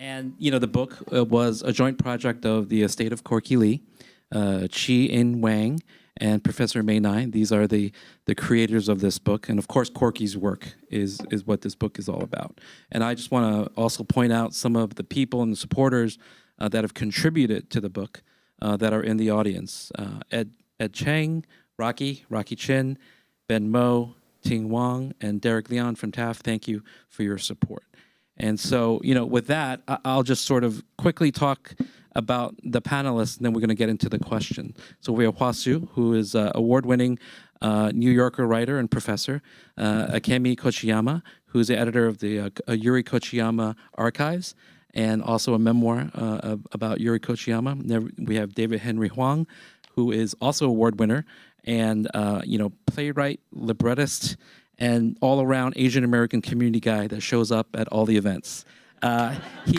And, the book was a joint project of the estate of Corky Lee, Chi-In Wang, and Professor Mae Ngai. These are the creators of this book. And of course, Corky's work is what this book is all about. And I just want to also point out some of the people and the supporters that have contributed to the book that are in the audience. Ed Chang, Rocky Chin, Ben Mo, Ting Wang, and Derek Leon from TAF, thank you for your support. And so, with that, I'll just sort of quickly talk about the panelists, and then we're going to get into the question. So we have Hua Hsu, who is an award-winning New Yorker writer and professor. Akemi Kochiyama, who's the editor of the Yuri Kochiyama Archives, and also a memoir about Yuri Kochiyama. We have David Henry Hwang, who is also an award winner, and playwright, librettist, and all-around Asian American community guy that shows up at all the events. He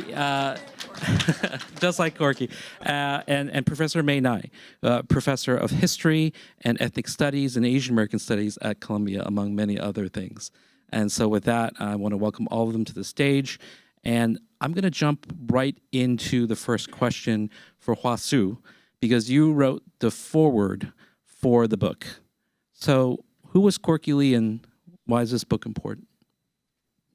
just like Corky, and Professor Mae Ngai, professor of history and ethnic studies and Asian American studies at Columbia, among many other things. And so with that, I want to welcome all of them to the stage. And I'm going to jump right into the first question for Hua Hsu, because you wrote the foreword for the book. So who was Corky Lee, and why is this book important?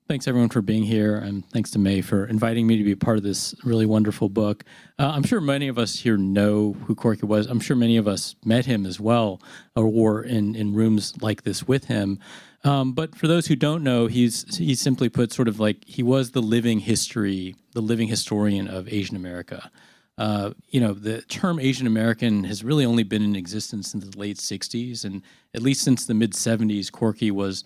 Thanks, everyone, for being here, and thanks to Mae for inviting me to be a part of this really wonderful book. I'm sure many of us here know who Corky was. I'm sure many of us met him as well, or were in rooms like this with him. But for those who don't know, he's simply put sort of like he was the living history, the living historian of Asian America. The term Asian American has really only been in existence since the late 60s, and at least since the mid 70s, Corky was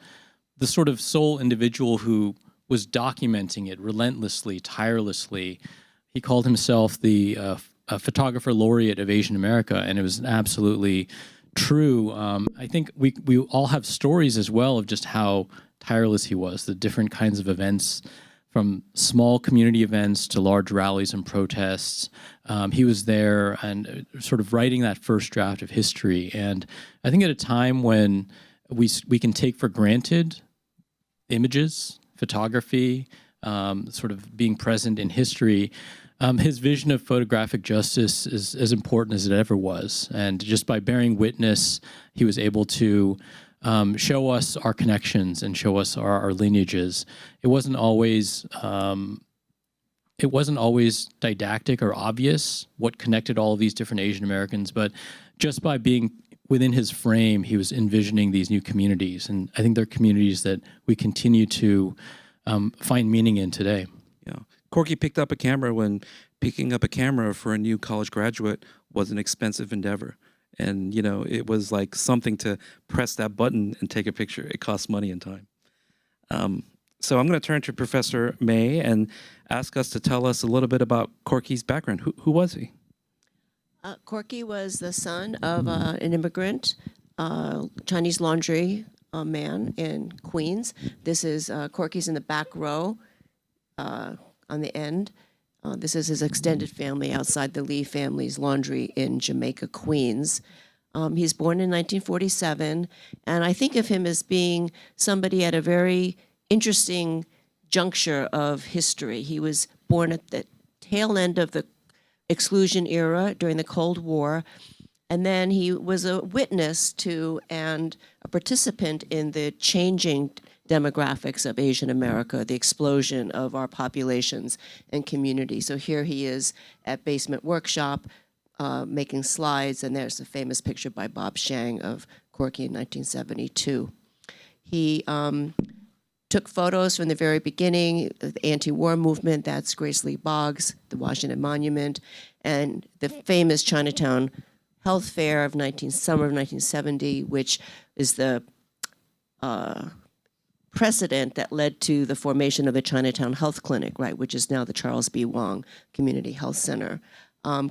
the sort of sole individual who was documenting it relentlessly, tirelessly. He called himself the photographer laureate of Asian America, and it was absolutely true. I think we all have stories as well of just how tireless he was, the different kinds of events, from small community events to large rallies and protests. He was there and sort of writing that first draft of history. And I think at a time when we can take for granted images, photography, sort of being present in history, his vision of photographic justice is as important as it ever was. And just by bearing witness, he was able to show us our connections and show us our lineages. It wasn't always didactic or obvious what connected all of these different Asian Americans, but just by being within his frame, he was envisioning these new communities. And I think they're communities that we continue to find meaning in today. Yeah. Corky picked up a camera when picking up a camera for a new college graduate was an expensive endeavor. And, it was like something to press that button and take a picture. It costs money and time. So I'm going to turn to Professor Mae and ask us to tell us a little bit about Corky's background. Who was he? Corky was the son of an immigrant, Chinese laundry man in Queens. This is Corky's in the back row on the end. This is his extended family outside the Lee family's laundry in Jamaica, Queens. He's born in 1947, and I think of him as being somebody at a very interesting juncture of history. He was born at the tail end of the exclusion era during the Cold War, and then he was a witness to and a participant in the changing demographics of Asian America, the explosion of our populations and community. So here he is at Basement Workshop making slides, and there's a famous picture by Bob Shang of Corky in 1972. He took photos from the very beginning, the anti-war movement, that's Grace Lee Boggs, the Washington Monument, and the famous Chinatown Health Fair of summer of 1970, which is the precedent that led to the formation of the Chinatown Health Clinic, right, which is now the Charles B. Wang Community Health Center.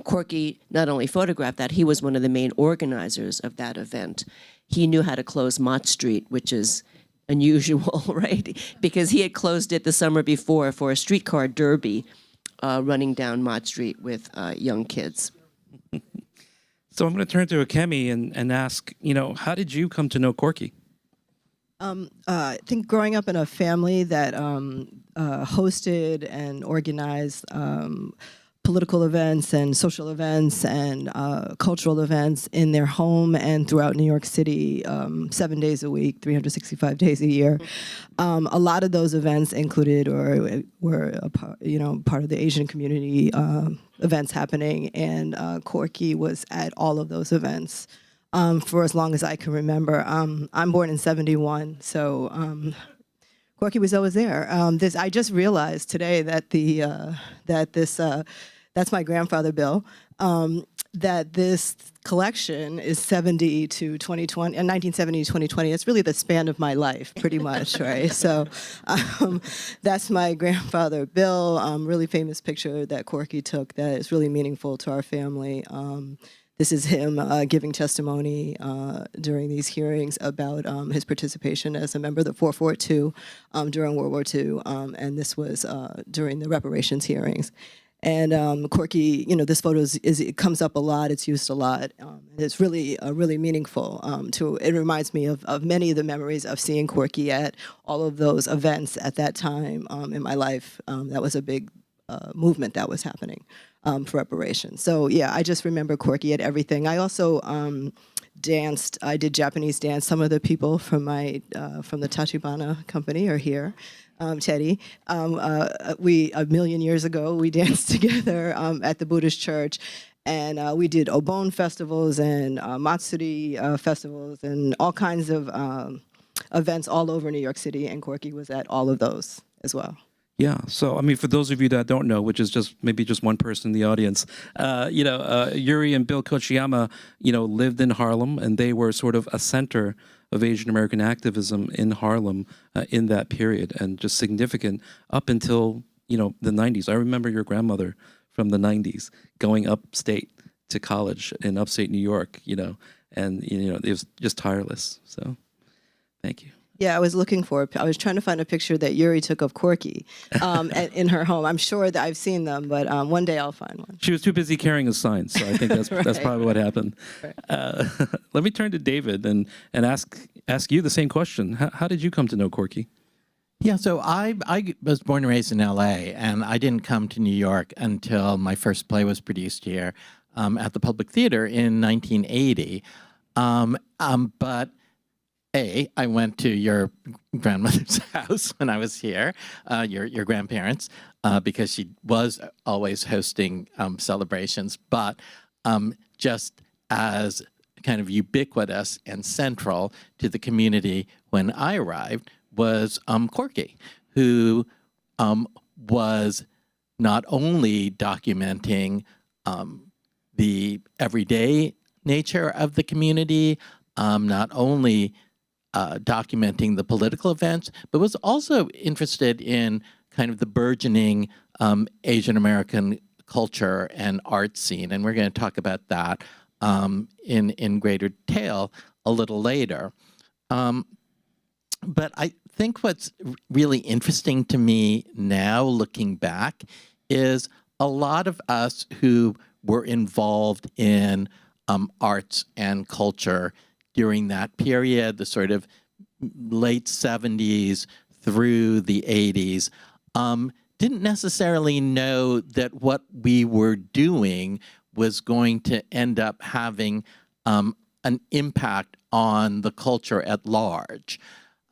Corky not only photographed that, he was one of the main organizers of that event. He knew how to close Mott Street, which is unusual, right? Because he had closed it the summer before for a streetcar derby running down Mott Street with young kids. So I'm going to turn to Akemi and ask, how did you come to know Corky? I think growing up in a family that hosted and organized political events and social events and cultural events in their home and throughout New York City 7 days a week, 365 days a year. A lot of those events included or were part of the Asian community events happening, and Corky was at all of those events for as long as I can remember. I'm born in '71, so Corky was always there. I just realized today that that's my grandfather Bill. That this collection is 70 to 2020, 1970 to 2020. It's really the span of my life, pretty much, right? So that's my grandfather Bill. Really famous picture that Corky took that is really meaningful to our family. This is him giving testimony during these hearings about his participation as a member of the 442 during World War II, and this was during the reparations hearings. And Corky, this photo it comes up a lot. It's used a lot. It's really meaningful. It reminds me of many of the memories of seeing Corky at all of those events at that time in my life. That was a big movement that was happening for reparations. So yeah, I just remember Corky at everything. I also danced. I did Japanese dance. Some of the people from the Tachibana company are here. Teddy, a million years ago, we danced together at the Buddhist church, and we did Obon festivals and Matsuri festivals and all kinds of events all over New York City, and Corky was at all of those as well. Yeah. So, I mean, for those of you that don't know, which is maybe just one person in the audience, Yuri and Bill Kochiyama, lived in Harlem, and they were sort of a center of Asian American activism in Harlem in that period, and just significant up until, the 90s. I remember your grandmother from the 90s going upstate to college in upstate New York, and, it was just tireless. So, thank you. Yeah, I was trying to find a picture that Yuri took of Corky in her home. I'm sure that I've seen them, but one day I'll find one. She was too busy carrying a sign, so I think that's Right. that's probably what happened. Right. Let me turn to David and ask you the same question. How did you come to know Corky? Yeah, so I was born and raised in L.A., and I didn't come to New York until my first play was produced here at the Public Theater in 1980. But I went to your grandmother's house when I was here, your grandparents, because she was always hosting celebrations. But just as kind of ubiquitous and central to the community when I arrived was Corky, who was not only documenting the everyday nature of the community, not only documenting the political events, but was also interested in kind of the burgeoning Asian American culture and art scene. And we're going to talk about that in greater detail a little later. But I think what's really interesting to me now, looking back, is a lot of us who were involved in arts and culture during that period, the sort of late 70s through the 80s, didn't necessarily know that what we were doing was going to end up having an impact on the culture at large.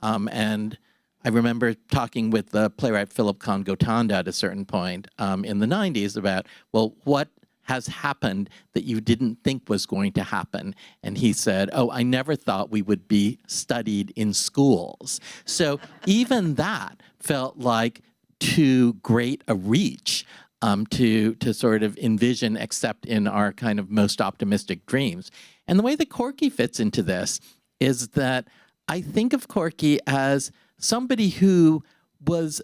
And I remember talking with the playwright Philip Kahn-Gotanda at a certain point in the 90s about, well, what has happened that you didn't think was going to happen? And he said, oh, I never thought we would be studied in schools. So even that felt like too great a reach to sort of envision, except in our kind of most optimistic dreams. And the way that Corky fits into this is that I think of Corky as somebody who was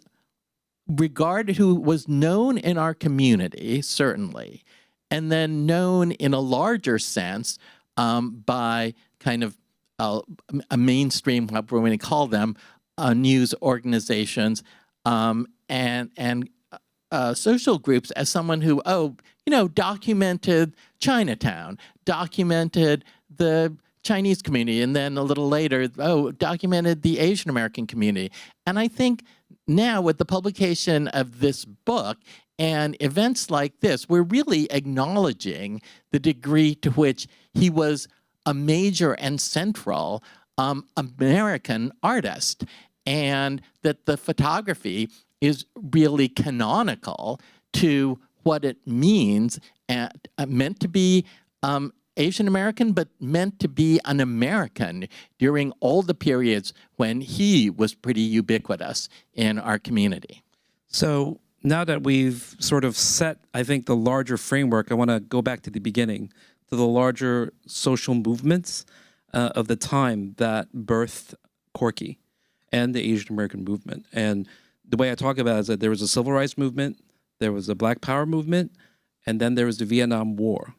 regarded, who was known in our community, certainly, and then known in a larger sense by kind of a mainstream, what we're going to call them, news organizations and social groups, as someone who, documented Chinatown, documented the Chinese community, and then a little later, documented the Asian American community. And I think now with the publication of this book and events like this, we're really acknowledging the degree to which he was a major and central American artist, and that the photography is really canonical to what it means, meant to be Asian American, but meant to be an American during all the periods when he was pretty ubiquitous in our community. So now that we've sort of set, I think, the larger framework, I want to go back to the beginning, to the larger social movements of the time that birthed Corky and the Asian American movement. And the way I talk about it is that there was a civil rights movement, there was a Black Power movement, and then there was the Vietnam War.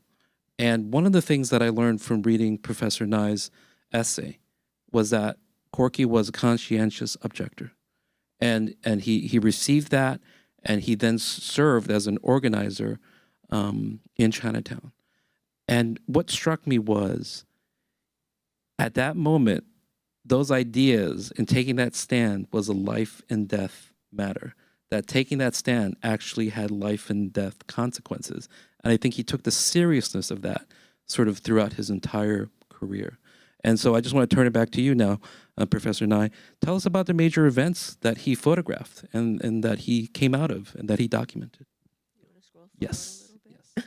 And one of the things that I learned from reading Professor Ngai's essay was that Corky was a conscientious objector. And he received that, and he then served as an organizer in Chinatown. And what struck me was, at that moment, those ideas and taking that stand was a life and death matter. That taking that stand actually had life and death consequences. And I think he took the seriousness of that sort of throughout his entire career. And so I just want to turn it back to you now, Professor Ngai. Tell us about the major events that he photographed and that he came out of and that he documented. You want to scroll forward Yes. a little bit?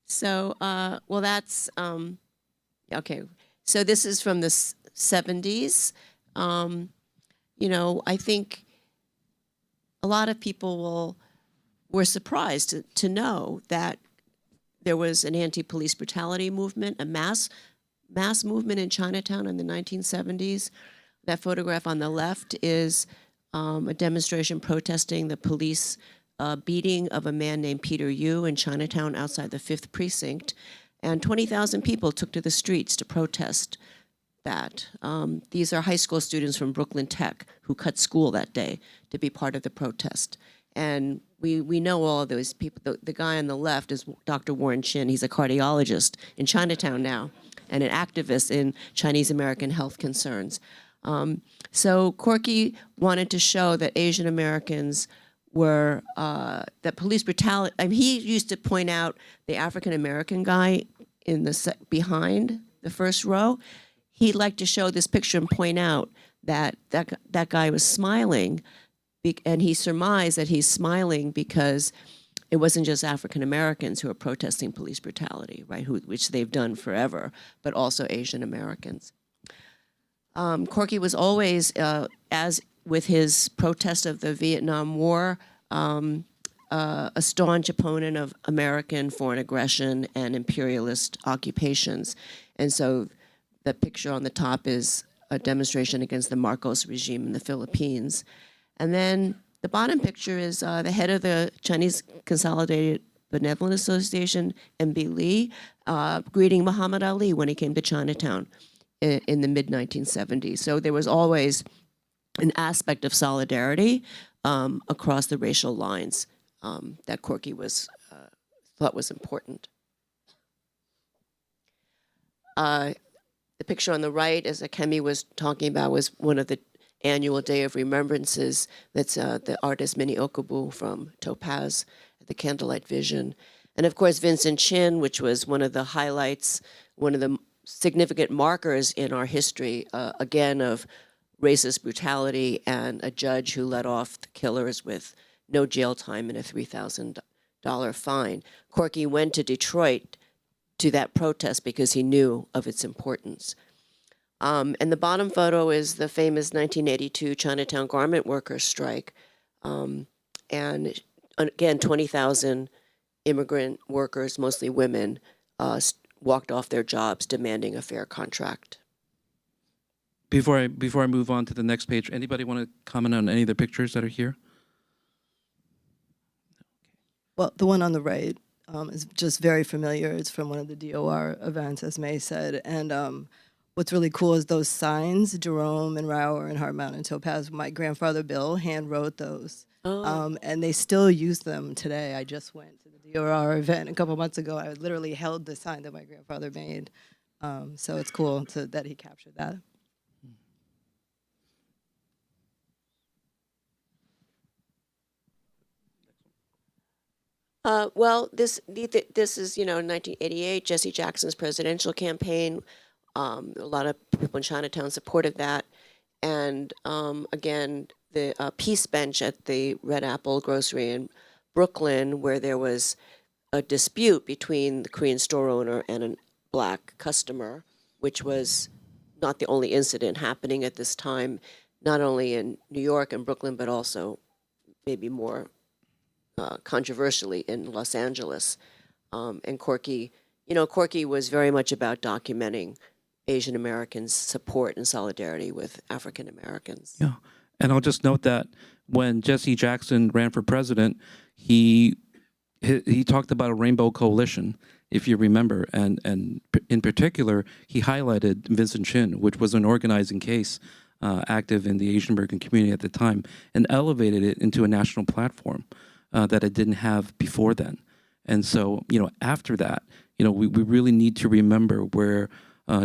So, well, that's, okay. So this is from the 70s. You know, I think a lot of people were surprised to know that there was an anti-police brutality movement, a mass movement in Chinatown in the 1970s. That photograph on the left is a demonstration protesting the police beating of a man named Peter Yu in Chinatown outside the 5th Precinct. And 20,000 people took to the streets to protest that. These are high school students from Brooklyn Tech who cut school that day to be part of the protest. And we know all of those people. The guy on the left is Dr. Warren Chin. He's a cardiologist in Chinatown now and an activist in Chinese American health concerns. So Corky wanted to show that Asian Americans were, that police brutality, I mean, he used to point out the African American guy in the behind the first row. He'd like to show this picture and point out that that guy was smiling, and he surmised that he's smiling because it wasn't just African Americans who are protesting police brutality, right? Which they've done forever, but also Asian Americans. Corky was always, as with his protest of the Vietnam War, a staunch opponent of American foreign aggression and imperialist occupations. And so the picture on the top is a demonstration against the Marcos regime in the Philippines. And then the bottom picture is the head of the Chinese Consolidated Benevolent Association, M.B. Lee, greeting Muhammad Ali when he came to Chinatown in the mid-1970s. So there was always an aspect of solidarity across the racial lines that Corky thought was important. The picture on the right, as Akemi was talking about, was one of the annual Day of Remembrances. That's the artist Minnie Okubu from Topaz at the Candlelight Vision. And of course, Vincent Chin, which was one of the highlights, one of the significant markers in our history, again, of racist brutality, and a judge who let off the killers with no jail time and a $3,000 fine. Corky went to Detroit to that protest because he knew of its importance. And the bottom photo is the famous 1982 Chinatown garment workers strike. And again, 20,000 immigrant workers, mostly women, walked off their jobs demanding a fair contract. Before I move on to the next page, anybody want to comment on any of the pictures that are here? Well, the one on the right is just very familiar. It's from one of the DOR events, as Mae said. And what's really cool is those signs, Jerome and Rower and Hard Mountain Topaz. My grandfather Bill hand wrote those. And they still use them today. I just went to the DOR event a couple months ago. I literally held the sign that my grandfather made. So it's cool that he captured that. Well, this is, 1988, Jesse Jackson's presidential campaign. A lot of people in Chinatown supported that. And again, the Peace Bench at the Red Apple Grocery in Brooklyn, where there was a dispute between the Korean store owner and a black customer, which was not the only incident happening at this time, not only in New York and Brooklyn, but also maybe more controversially in Los Angeles. And Corky was very much about documenting Asian Americans' support and solidarity with African Americans. Yeah, and I'll just note that when Jesse Jackson ran for president, he talked about a rainbow coalition, if you remember, and in particular, he highlighted Vincent Chin, which was an organizing case active in the Asian American community at the time, and elevated it into a national platform that it didn't have before then. And so, after that, we really need to remember where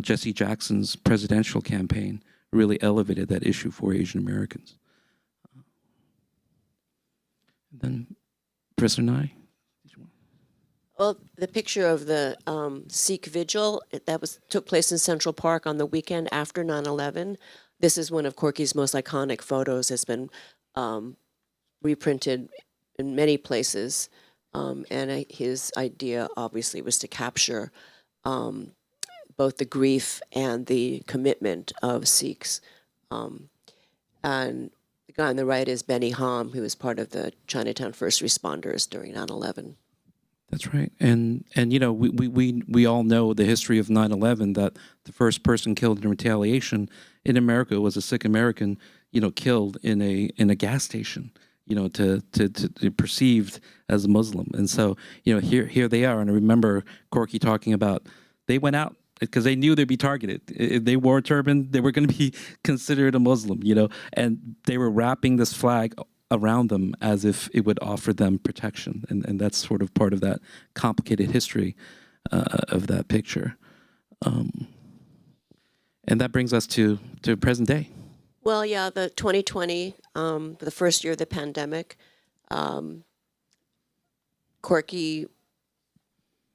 Jesse Jackson's presidential campaign really elevated that issue for Asian Americans. Then, Professor Ngai. Well, the picture of the Sikh vigil, took place in Central Park on the weekend after 9/11. This is one of Corky's most iconic photos. It's been reprinted in many places. And his idea, obviously, was to capture both the grief and the commitment of Sikhs. And the guy on the right is Benny Ham, who was part of the Chinatown first responders during 9/11. That's right. And we all know the history of 9/11, that the first person killed in retaliation in America was a Sikh American, killed in a gas station, to perceived as a Muslim. And so, here they are. And I remember Corky talking about, they went out because they knew they'd be targeted. If they wore a turban, they were going to be considered a Muslim, and they were wrapping this flag around them as if it would offer them protection. And that's sort of part of that complicated history of that picture. And that brings us to present day. Well, yeah, the 2020, the first year of the pandemic, Corky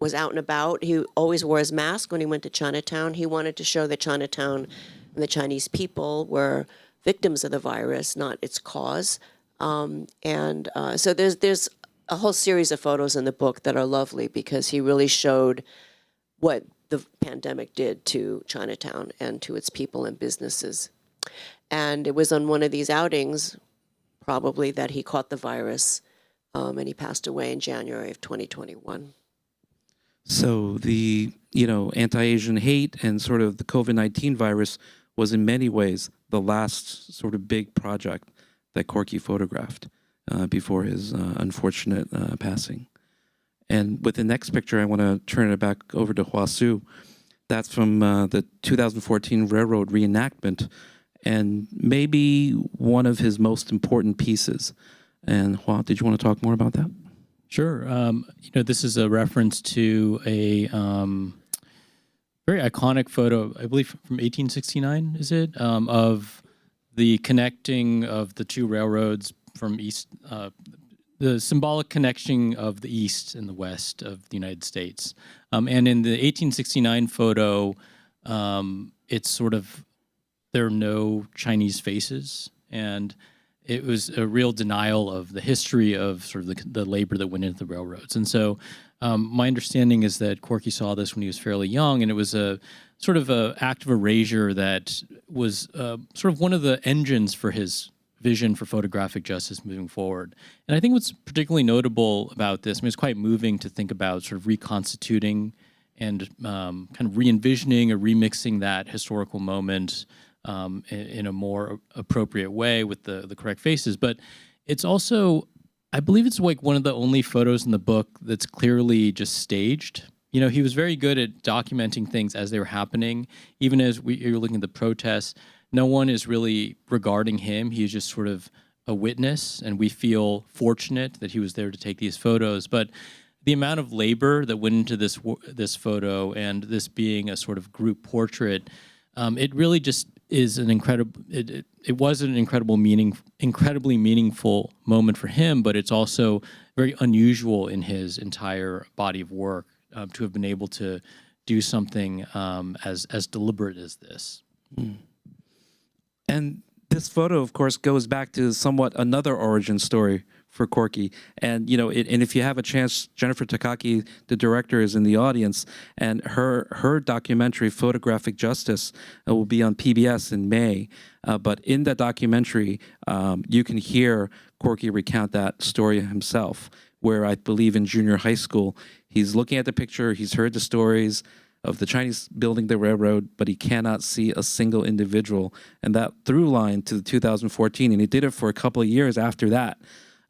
was out and about. He always wore his mask when he went to Chinatown. He wanted to show that Chinatown and the Chinese people were victims of the virus, not its cause. So there's a whole series of photos in the book that are lovely because he really showed what the pandemic did to Chinatown and to its people and businesses. And it was on one of these outings, probably, that he caught the virus, and he passed away in January of 2021. So the, anti-Asian hate and sort of the COVID-19 virus was in many ways the last sort of big project that Corky photographed before his unfortunate passing. And with the next picture, I want to turn it back over to Hua Hsu. That's from the 2014 Railroad reenactment, and maybe one of his most important pieces. And Hua, did you want to talk more about that? Sure. This is a reference to a very iconic photo, I believe from 1869, is it, of the connecting of the two railroads from east, the symbolic connection of the east and the west of the United States. And in the 1869 photo, it's sort of, there are no Chinese faces, and it was a real denial of the history of sort of the labor that went into the railroads. And so my understanding is that Corky saw this when he was fairly young, and it was a sort of an act of erasure that was sort of one of the engines for his vision for photographic justice moving forward. And I think what's particularly notable about this, it's quite moving to think about sort of reconstituting and kind of re-envisioning or remixing that historical moment in a more appropriate way with the correct faces. But it's also, I believe it's like one of the only photos in the book that's clearly just staged. you know, he was very good at documenting things as they were happening. Even as you're looking at the protests, no one is really regarding him. He's just sort of a witness, and we feel fortunate that he was there to take these photos. But the amount of labor that went into this photo, and this being a sort of group portrait, it really just is an incredible. It was an incredibly meaningful moment for him, but it's also very unusual in his entire body of work to have been able to do something as deliberate as this. Mm. And this photo, of course, goes back to somewhat another origin story for Corky. And, you know, and if you have a chance, Jennifer Takaki, the director, is in the audience, and her documentary, Photographic Justice, will be on PBS in May. But in that documentary, you can hear Corky recount that story himself, where I believe in junior high school, he's looking at the picture, he's heard the stories of the Chinese building the railroad, but he cannot see a single individual. And that through line to 2014, and he did it for a couple of years after that,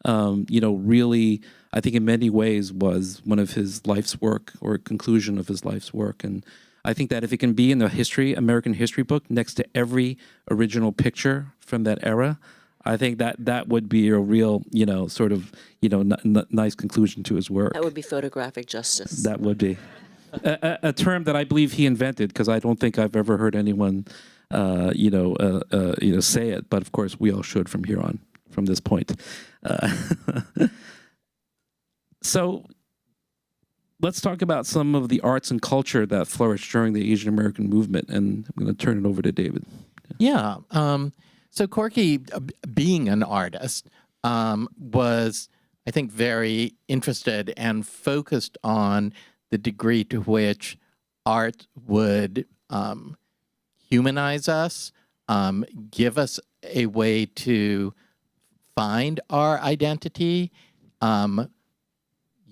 you know, really, I think in many ways was one of his life's work, or conclusion of his life's work. And I think that if it can be in the American history book next to every original picture from that era, I think that would be a real, you know, sort of, you know, nice conclusion to his work. That would be photographic justice. That would be. A term that I believe he invented, because I don't think I've ever heard anyone, you know, say it. But of course, we all should from here on, from this point. So let's talk about some of the arts and culture that flourished during the Asian American movement, and I'm going to turn it over to David. Yeah. So Corky, being an artist, was, I think, very interested and focused on the degree to which art would humanize us, give us a way to find our identity,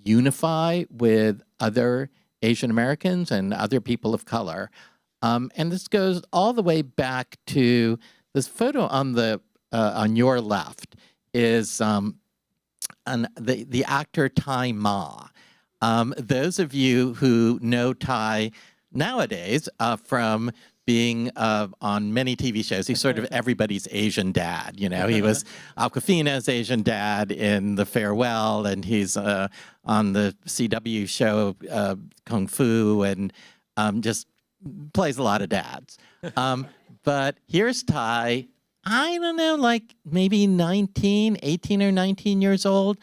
unify with other Asian Americans and other people of color. And this goes all the way back to this photo on the on your left is the actor Thai Ma. Those of you who know Thai nowadays from being on many TV shows, he's sort of everybody's Asian dad. You know, he was Awkwafina's Asian dad in The Farewell, and he's on the CW show Kung Fu, and just plays a lot of dads. But here's Thai, I don't know, like maybe 18 or 19 years old.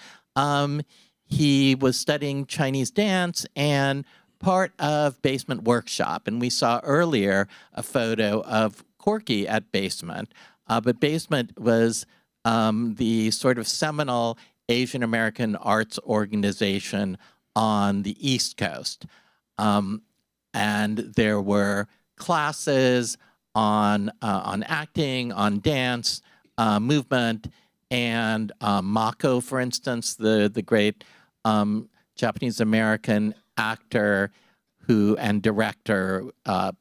He was studying Chinese dance and part of Basement Workshop. And we saw earlier a photo of Corky at Basement. But Basement was the sort of seminal Asian American arts organization on the East Coast. And there were classes on acting, on dance, movement, and Mako, for instance, the great Japanese American actor and director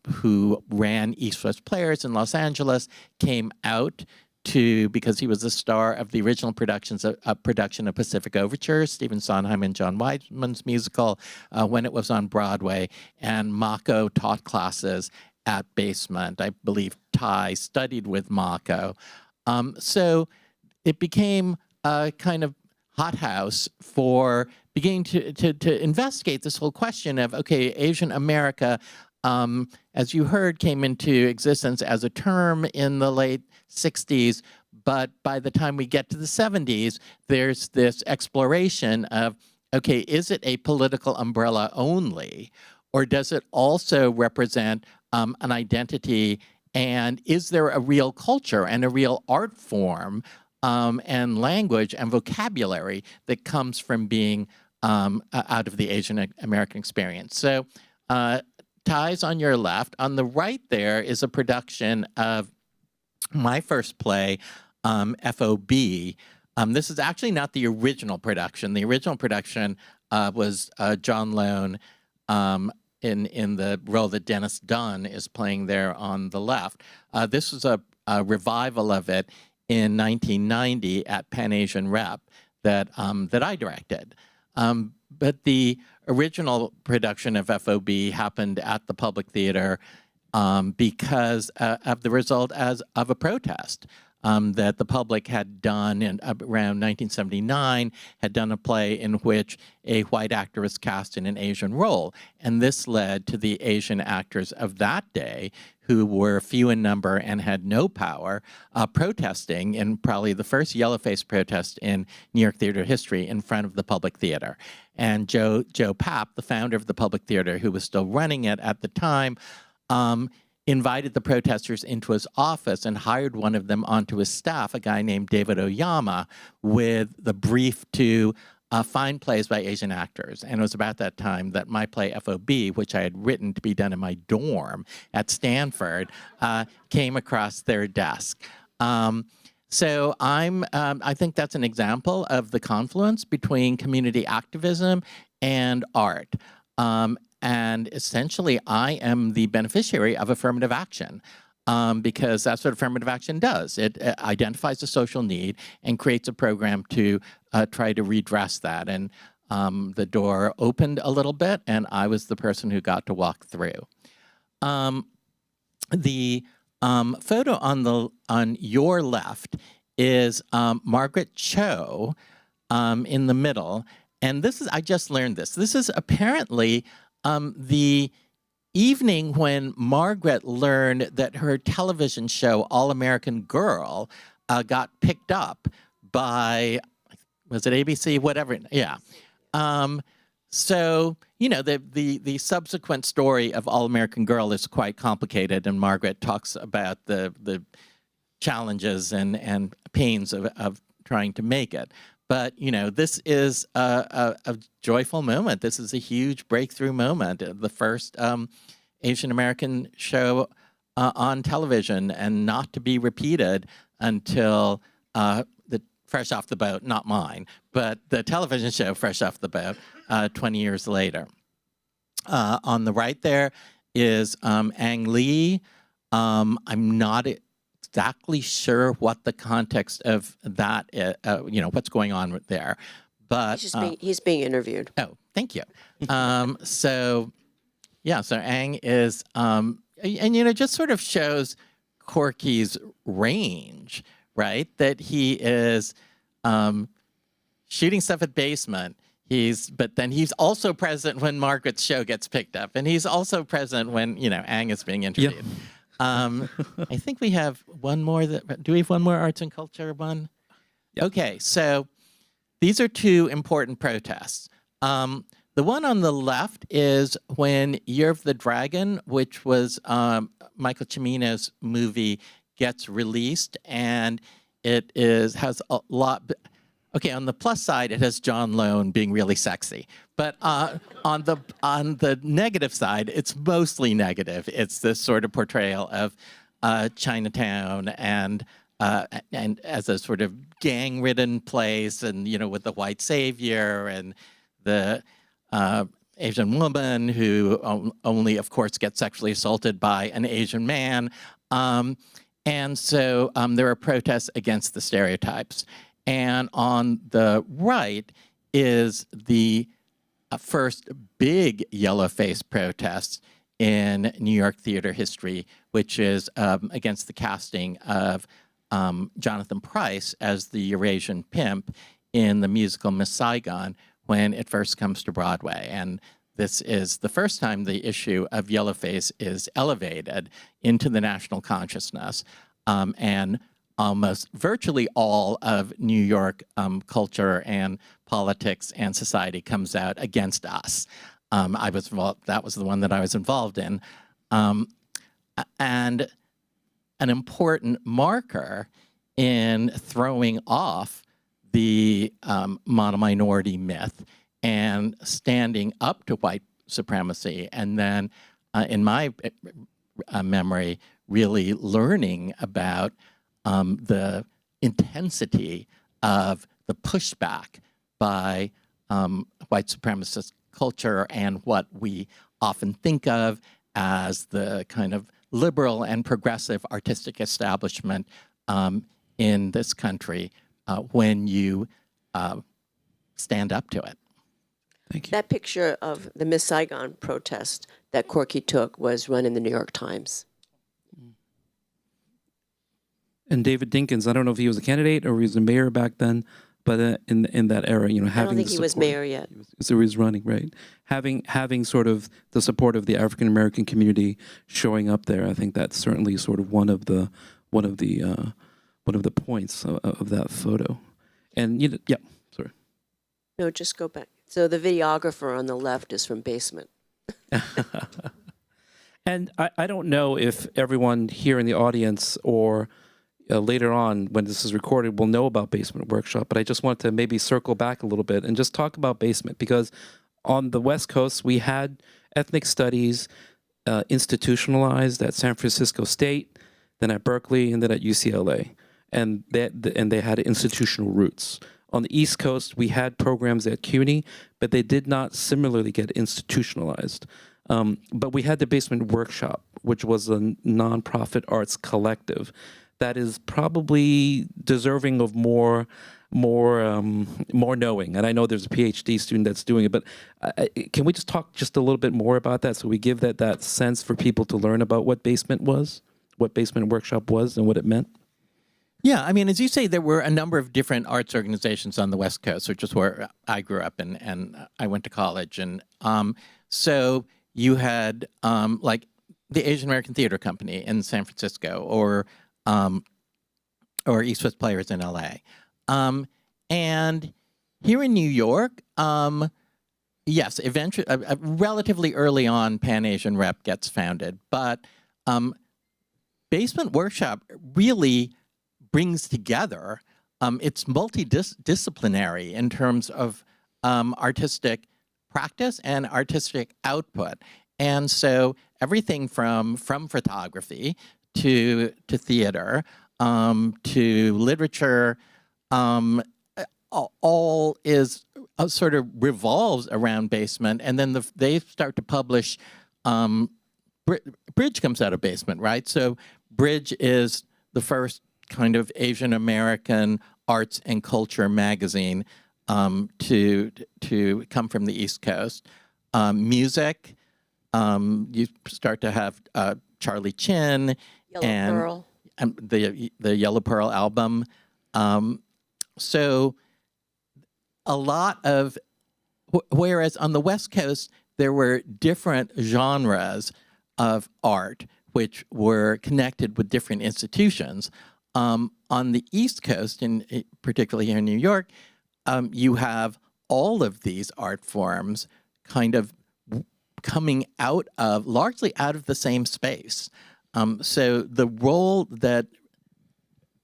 who ran East West Players in Los Angeles, came out because he was the star of the original production of Pacific Overture, Stephen Sondheim and John Weisman's musical, when it was on Broadway. And Mako taught classes at Basement. I believe Thai studied with Mako. So it became a kind of hothouse for beginning to investigate this whole question of, okay, Asian America, as you heard, came into existence as a term in the late 60s, but by the time we get to the 70s, there's this exploration of, okay, is it a political umbrella only, or does it also represent an identity, and is there a real culture and a real art form and language and vocabulary that comes from being out of the Asian American experience? So Thai's on your left. On the right there is a production of my first play, FOB. This is actually not the original production. The original production was John Lone in the role that Dennis Dunn is playing there on the left. This was a revival of it in 1990 at Pan Asian Rep that I directed. But the original production of FOB happened at the Public Theater because of the result of a protest that the public had done in around 1979, had done a play in which a white actor was cast in an Asian role. And this led to the Asian actors of that day, who were few in number and had no power, protesting in probably the first yellow-face protest in New York theater history in front of the Public Theater. And Joe Papp, the founder of the Public Theater, who was still running it at the time, invited the protesters into his office and hired one of them onto his staff, a guy named David Oyama, with the brief to find plays by Asian actors. And it was about that time that my play FOB, which I had written to be done in my dorm at Stanford, came across their desk. So I think that's an example of the confluence between community activism and art. And essentially, I am the beneficiary of affirmative action because that's what affirmative action does. It identifies a social need and creates a program to try to redress that. And the door opened a little bit, and I was the person who got to walk through. The photo on your left is Margaret Cho in the middle. And this is, I just learned this. This is apparently the evening when Margaret learned that her television show, All American Girl, got picked up by, was it ABC? Whatever, yeah. So, you know, the subsequent story of All American Girl is quite complicated, and Margaret talks about the challenges and pains of trying to make it. But, you know, this is a joyful moment. This is a huge breakthrough moment. The first Asian American show on television, and not to be repeated until the Fresh Off the Boat, not mine, but the television show Fresh Off the Boat 20 years later. On the right there is Ang Lee. I'm not exactly sure what the context of that is, you know, what's going on there. But he's being interviewed. Oh, thank you. So, yeah, so Ang is, and, you know, just sort of shows Corky's range, right? That he is shooting stuff at Basement. But then he's also present when Margaret's show gets picked up. And he's also present when, you know, Ang is being interviewed. Yep. I think we have one more. Do we have one more arts and culture one? Yep. Okay, so these are two important protests. The one on the left is when Year of the Dragon, which was Michael Cimino's movie, gets released, and it has a lot. Okay, on the plus side, it has John Lone being really sexy. But on the negative side, it's mostly negative. It's this sort of portrayal of Chinatown and as a sort of gang-ridden place, and, you know, with the white savior and the Asian woman who only, of course, gets sexually assaulted by an Asian man. And so there are protests against the stereotypes. And on the right is the first big yellow-face protest in New York theater history, which is against the casting of Jonathan Pryce as the Eurasian pimp in the musical Miss Saigon when it first comes to Broadway. And this is the first time the issue of yellowface is elevated into the national consciousness. And almost virtually all of New York culture and politics and society comes out against us. I was involved, that was the one that I was involved in. And an important marker in throwing off the mono-minority myth and standing up to white supremacy, and then in my memory, really learning about the intensity of the pushback by white supremacist culture and what we often think of as the kind of liberal and progressive artistic establishment in this country when you stand up to it. Thank you. That picture of the Miss Saigon protest that Corky took was run in the New York Times. And David Dinkins, I don't know if he was a candidate or he was a mayor back then, but in that era, you know, having I don't think the he was support- mayor yet. So he was running, right? Having sort of the support of the African American community showing up there, I think that's certainly sort of one of the points of that photo. And you know, yeah, sorry. No, just go back. So the videographer on the left is from Basement. And I don't know if everyone here in the audience or later on when this is recorded will know about Basement Workshop, but I just want to maybe circle back a little bit and just talk about Basement, because on the West Coast we had ethnic studies institutionalized at San Francisco State, then at Berkeley, and then at UCLA, and they had institutional roots. On the East Coast, we had programs at CUNY, but they did not similarly get institutionalized. But we had the Basement Workshop, which was a nonprofit arts collective that is probably deserving of more knowing. And I know there's a PhD student that's doing it, but can we just talk just a little bit more about that, so we give that sense for people to learn about what Basement was, what Basement Workshop was, and what it meant? Yeah, I mean, as you say, there were a number of different arts organizations on the West Coast, which is where I grew up and I went to college. And so you had like the Asian American Theater Company in San Francisco, or East West Players in LA. And here in New York, yes, eventually, relatively early on, Pan Asian Rep gets founded. But Basement Workshop really brings together, it's multidisciplinary in terms of artistic practice and artistic output. And so everything from photography to theater to literature, all is sort of revolves around Basement. And then they start to publish, Bridge comes out of Basement, right? So Bridge is the first kind of Asian American arts and culture magazine to come from the East Coast. Music, you start to have Charlie Chin and Pearl. The Yellow Pearl album. So a lot of, whereas on the West Coast there were different genres of art which were connected with different institutions. On the East Coast, and particularly here in New York, you have all of these art forms kind of coming largely out of the same space. So the role that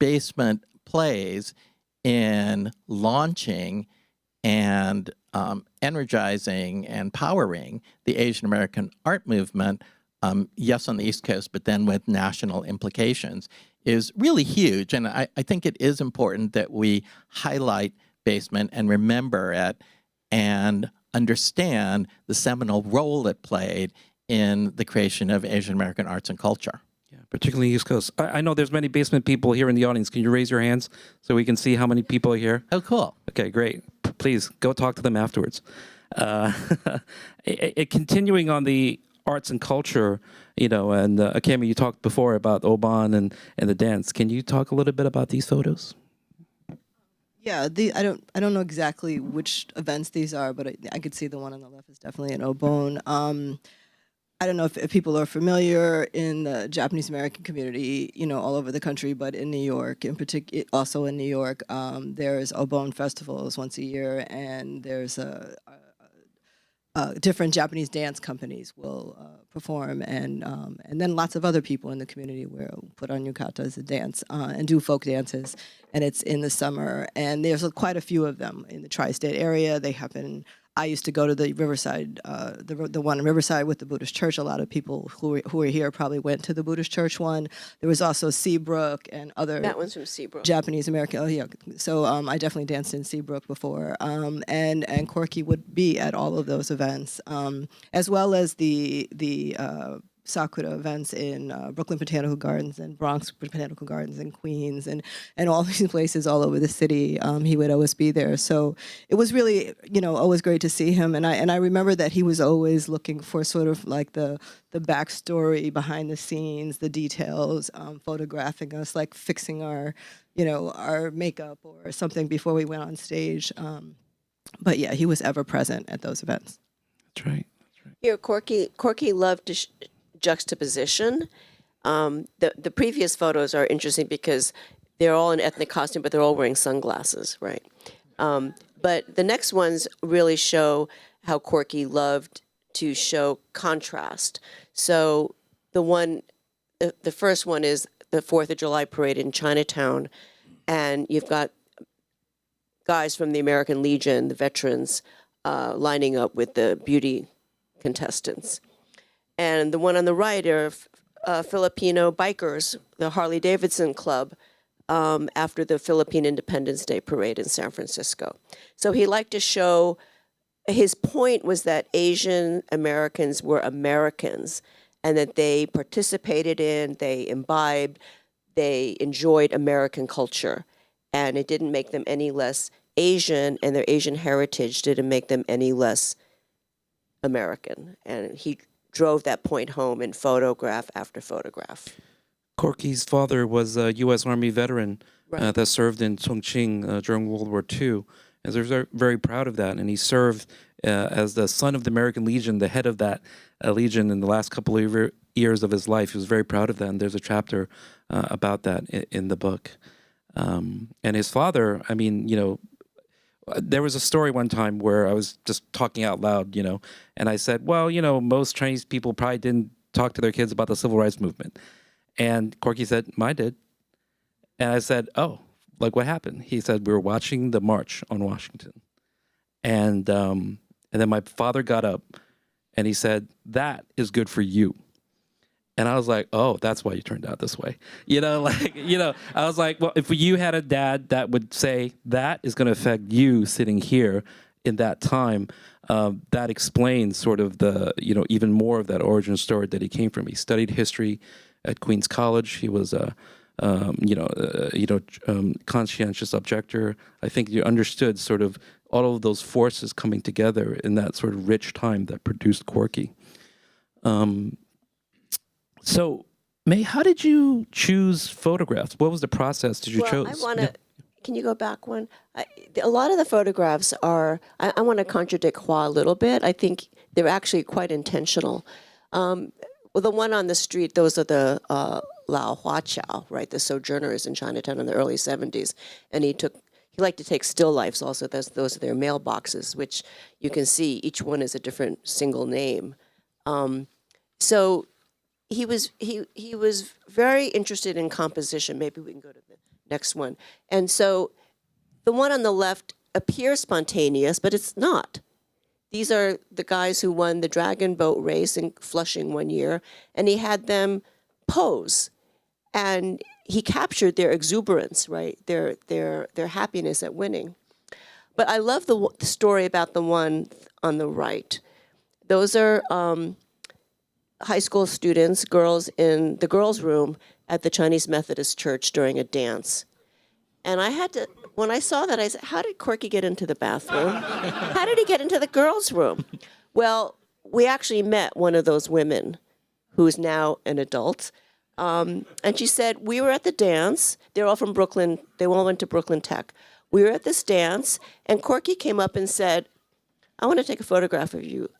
Basement plays in launching and energizing and powering the Asian American art movement, yes, on the East Coast, but then with national implications, is really huge. And I think it is important that we highlight Basement and remember it and understand the seminal role it played in the creation of Asian American arts and culture. Yeah, particularly East Coast. I know there's many Basement people here in the audience. Can you raise your hands so we can see how many people are here? Oh, cool. Okay, great. Please go talk to them afterwards. Continuing on the arts and culture, you know, and Akemi, you talked before about Obon and the dance. Can you talk a little bit about these photos? Yeah, I don't know exactly which events these are, but I could see the one on the left is definitely an Obon. I don't know if people are familiar in the Japanese American community, you know, all over the country, but in New York, in particular, also in New York, there's Obon festivals once a year, and there's different Japanese dance companies will perform, and then lots of other people in the community will put on yukatas and dance and do folk dances, and it's in the summer, and there's quite a few of them in the tri-state area. They happen. I used to go to the Riverside, the one in Riverside with the Buddhist church. A lot of people who are here probably went to the Buddhist church one. There was also Seabrook and other. That one's from Seabrook. Japanese American. Oh yeah. So I definitely danced in Seabrook before. And Corky would be at all of those events, as well as the Sakura events in Brooklyn Botanical Gardens and Bronx Botanical Gardens and Queens and all these places all over the city. He would always be there. So it was really, always great to see him. And I remember that he was always looking for sort of like the backstory behind the scenes, the details, photographing us, like fixing our, our makeup or something before we went on stage. But yeah, he was ever present at those events. That's right. Here, Corky loved juxtaposition. The previous photos are interesting because they're all in ethnic costume, but they're all wearing sunglasses, right? But the next ones really show how Corky loved to show contrast. So the first one is the 4th of July parade in Chinatown, and you've got guys from the American Legion, the veterans, lining up with the beauty contestants. And the one on the right are Filipino bikers, the Harley-Davidson Club, after the Philippine Independence Day parade in San Francisco. So he liked to show, his point was that Asian Americans were Americans and that they participated in, they imbibed, they enjoyed American culture. And it didn't make them any less Asian, and their Asian heritage didn't make them any less American. And he drove that point home in photograph after photograph. Corky's father was a U.S. Army veteran Right. that served in Chongqing during World War II. And they're very, very proud of that. And he served as the son of the American Legion, the head of that Legion in the last couple of years of his life. He was very proud of that. And there's a chapter about that in the book. And his father, I mean, there was a story one time where I was just talking out loud, and I said, well, most Chinese people probably didn't talk to their kids about the civil rights movement. And Corky said, mine did. And I said, oh, like what happened? He said, we were watching the march on Washington. And then my father got up and he said, that is good for you. And I was like, oh, that's why you turned out this way. I was like, well, if you had a dad that would say that is going to affect you sitting here in that time, that explains sort of the, even more of that origin story that he came from. He studied history at Queens College. He was a, conscientious objector. I think you understood sort of all of those forces coming together in that sort of rich time that produced Corky. So, Mae, how did you choose photographs? What was the process? Did you choose? I want to. Can you go back one? A lot of the photographs are. I want to contradict Hua a little bit. I think they're actually quite intentional. Well, the one on the street, those are the Lao Hua Chow, right? The sojourners in Chinatown in the early '70s, and he liked to take still lifes. Also, those are their mailboxes, which you can see. Each one is a different single name. So. He was very interested in composition. Maybe we can go to the next one. And so the one on the left appears spontaneous, but it's not. These are the guys who won the dragon boat race in Flushing one year, and he had them pose. And he captured their exuberance, right? Their happiness at winning. But I love the story about the one on the right. Those are high school students, girls in the girls' room at the Chinese Methodist Church during a dance. And I had to, when I saw that, I said, how did Corky get into the bathroom? How did he get into the girls' room? Well, we actually met one of those women who is now an adult. And she said, we were at the dance. They're all from Brooklyn. They all went to Brooklyn Tech. We were at this dance, and Corky came up and said, I want to take a photograph of you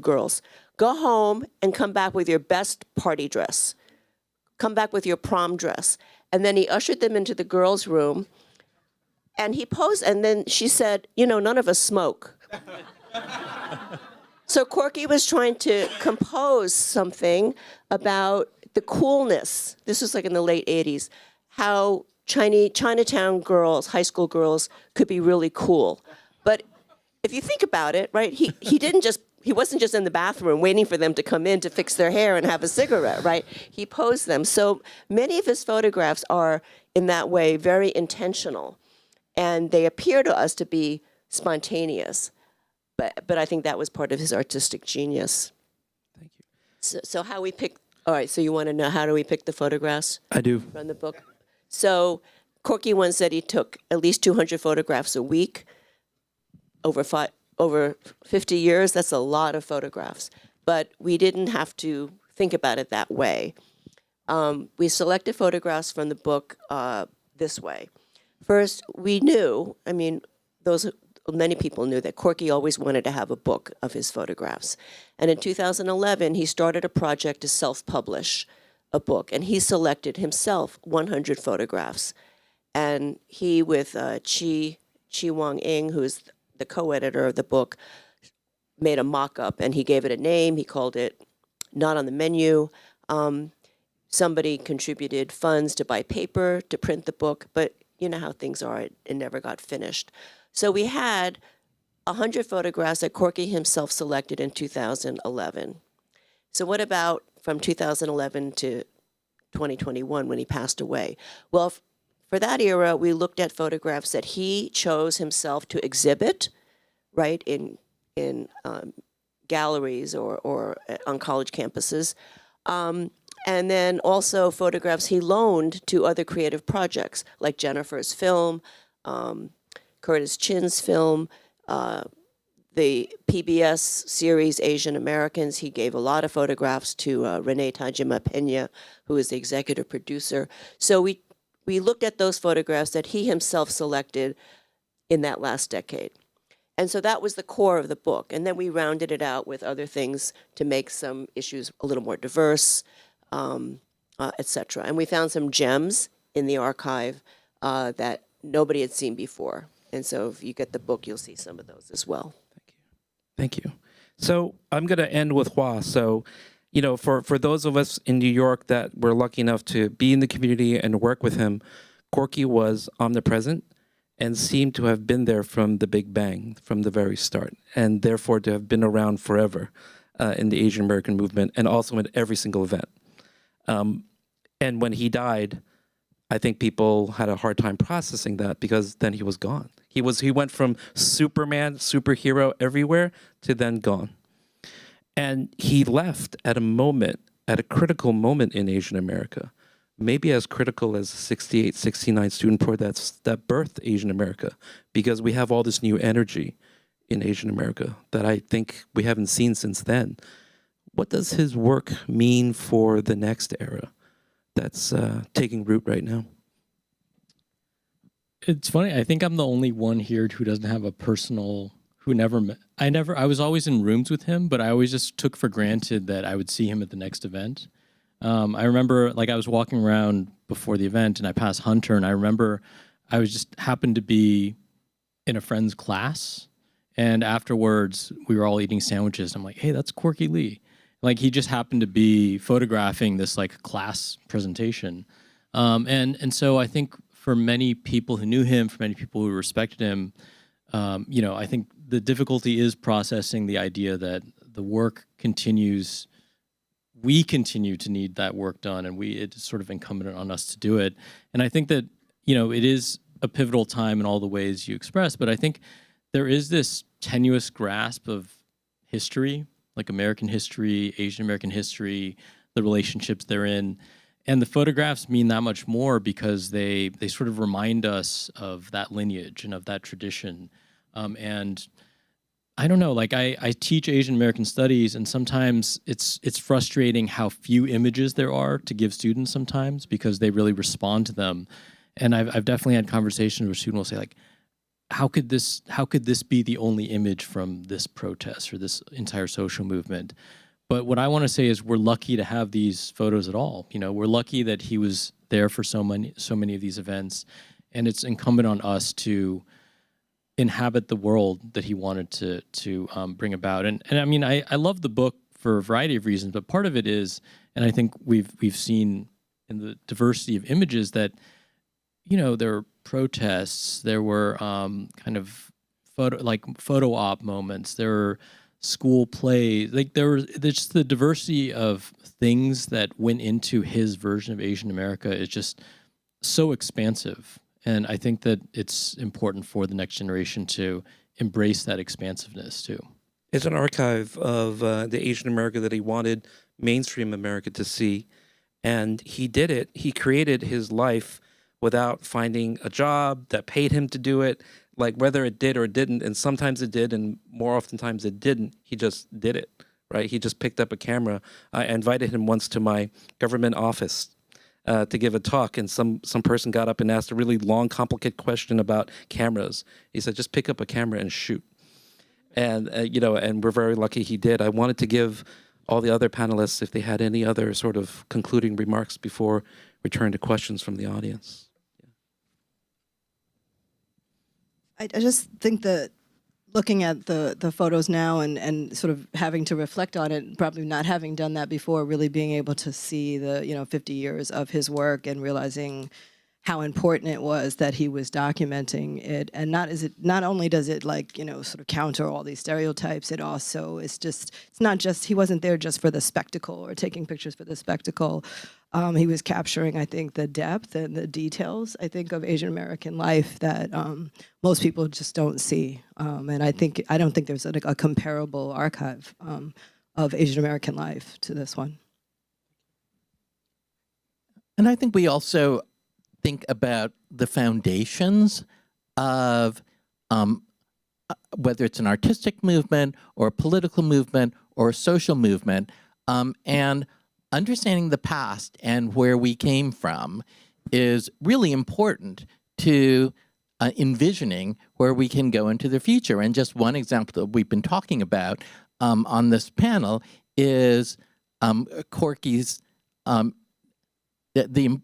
girls. Go home and come back with your best party dress. Come back with your prom dress. And then he ushered them into the girls' room, and he posed, and then she said, none of us smoke. So Corky was trying to compose something about the coolness. This was like in the late 80s, how Chinatown girls, high school girls, could be really cool. But if you think about it, right, he wasn't just in the bathroom waiting for them to come in to fix their hair and have a cigarette, right? He posed them. So many of his photographs are, in that way, very intentional. And they appear to us to be spontaneous. But I think that was part of his artistic genius. Thank you. So how we pick, all right, so you want to know how do we pick the photographs I do. from the book? So Corky once said he took at least 200 photographs a week over 50 years. That's a lot of photographs. But we didn't have to think about it that way. We selected photographs from the book this way. First, we knew, I mean, many people knew that Corky always wanted to have a book of his photographs. And in 2011, he started a project to self-publish a book, and he selected himself 100 photographs. And he, with Chi Wang Ing, who is the co-editor of the book, made a mock-up, and he gave it a name. He called it Not on the Menu. Somebody contributed funds to buy paper to print the book, but you know how things are, it never got finished. So we had 100 photographs that Corky himself selected in 2011. So what about from 2011 to 2021 when he passed away? Well, for that era, we looked at photographs that he chose himself to exhibit, right, in galleries or on college campuses. And then also photographs he loaned to other creative projects, like Jennifer's film, Curtis Chin's film, the PBS series Asian Americans. He gave a lot of photographs to Renee Tajima Pena, who is the executive producer. So we looked at those photographs that he himself selected in that last decade. And so that was the core of the book. And then we rounded it out with other things to make some issues a little more diverse, et cetera. And we found some gems in the archive that nobody had seen before. And so if you get the book, you'll see some of those as well. Thank you. So I'm going to end with Hua. So, you know, for those of us in New York that were lucky enough to be in the community and work with him, Corky was omnipresent and seemed to have been there from the Big Bang, from the very start, and therefore to have been around forever in the Asian American movement and also in every single event. And when he died, I think people had a hard time processing that because then he was gone. He went from Superman, superhero everywhere to then gone. And he left at a critical moment in Asian America, maybe as critical as the 68, 69 student protest that birthed Asian America, because we have all this new energy in Asian America that I think we haven't seen since then. What does his work mean for the next era that's taking root right now? It's funny. I think I'm the only one here who doesn't have a personal, who never met. I was always in rooms with him, but I always just took for granted that I would see him at the next event. I remember, like, I was walking around before the event and I passed Hunter, and I remember I was just happened to be in a friend's class, and afterwards we were all eating sandwiches. I'm like, hey, that's Corky Lee. Like, he just happened to be photographing this like class presentation. And so I think for many people who knew him, for many people who respected him, you know, I think the difficulty is processing the idea that the work continues. We continue to need that work done, and it's sort of incumbent on us to do it. And I think that, you know, it is a pivotal time in all the ways you express, but I think there is this tenuous grasp of history, like American history, Asian American history, the relationships they're in. And the photographs mean that much more because they sort of remind us of that lineage and of that tradition. And I don't know, like I teach Asian American studies, and sometimes it's frustrating how few images there are to give students sometimes because they really respond to them. And I've definitely had conversations where students will say, like, how could this be the only image from this protest or this entire social movement? But what I want to say is we're lucky to have these photos at all. You know, we're lucky that he was there for so many of these events, and it's incumbent on us to inhabit the world that he wanted to bring about. And I mean, I love the book for a variety of reasons, but part of it is, and I think we've seen in the diversity of images that, you know, there were protests, there were kind of photo op moments, there were school plays, like there's just the diversity of things that went into his version of Asian America is just so expansive. And I think that it's important for the next generation to embrace that expansiveness too. It's an archive of the Asian America that he wanted mainstream America to see. And he did it. He created his life without finding a job that paid him to do it, like whether it did or didn't. And sometimes it did, and more oftentimes it didn't. He just did it, right? He just picked up a camera. I invited him once to my government office to give a talk, and some person got up and asked a really long, complicated question about cameras. He said, just pick up a camera and shoot. And, you know, and we're very lucky he did. I wanted to give all the other panelists, if they had any other sort of concluding remarks before we turn to questions from the audience. I just think that looking at the photos now and sort of having to reflect on it, probably not having done that before, really being able to see the, you know, 50 years of his work and realizing how important it was that he was documenting it. And not only does it, like, you know, sort of counter all these stereotypes, it also is just, it's not just, he wasn't there just for the spectacle or taking pictures for the spectacle. He was capturing, I think, the depth and the details, I think, of Asian American life that most people just don't see. And I don't think there's a comparable archive of Asian American life to this one. And I think we also think about the foundations of whether it's an artistic movement or a political movement or a social movement, and understanding the past and where we came from is really important to envisioning where we can go into the future. And just one example that we've been talking about on this panel is Corky's the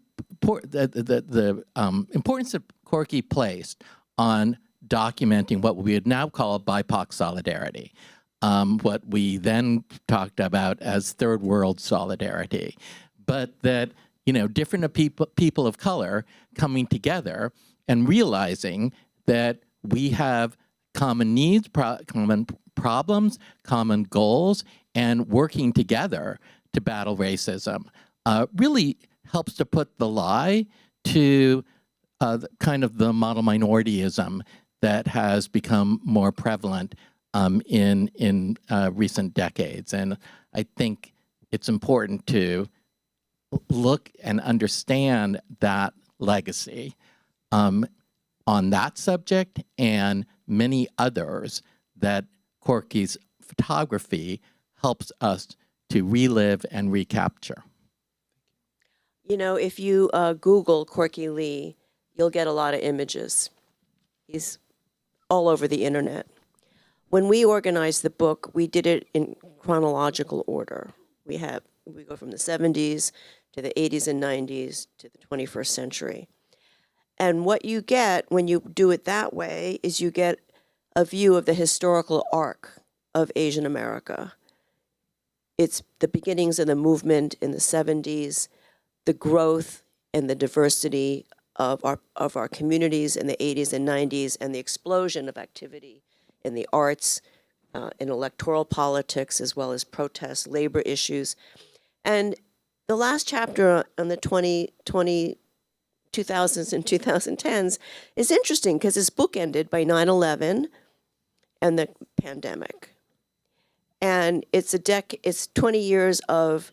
importance that Corky placed on documenting what we would now call BIPOC solidarity, what we then talked about as third world solidarity, but that, you know, different people of color coming together and realizing that we have common needs, common problems, common goals, and working together to battle racism really helps to put the lie to kind of the model minorityism that has become more prevalent in recent decades. And I think it's important to look and understand that legacy on that subject and many others that Corky's photography helps us to relive and recapture. You know, if you Google Corky Lee, you'll get a lot of images. He's all over the internet. When we organized the book, we did it in chronological order. We go from the 70s to the 80s and 90s to the 21st century. And what you get when you do it that way is you get a view of the historical arc of Asian America. It's the beginnings of the movement in the 70s, the growth and the diversity of our communities in the 80s and 90s, and the explosion of activity in the arts, in electoral politics, as well as protests, labor issues. And the last chapter on the 2000s and 2010s is interesting because it's bookended by 9/11 and the pandemic. And it's 20 years of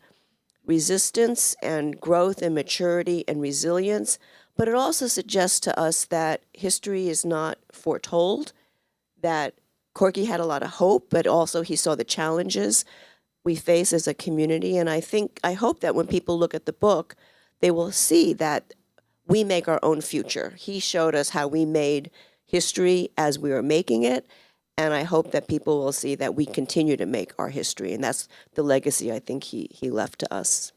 resistance and growth and maturity and resilience, but it also suggests to us that history is not foretold, that Corky had a lot of hope, but also he saw the challenges we face as a community. And I hope that when people look at the book, they will see that we make our own future. He showed us how we made history as we were making it, and I hope that people will see that we continue to make our history, and that's the legacy I think he left to us.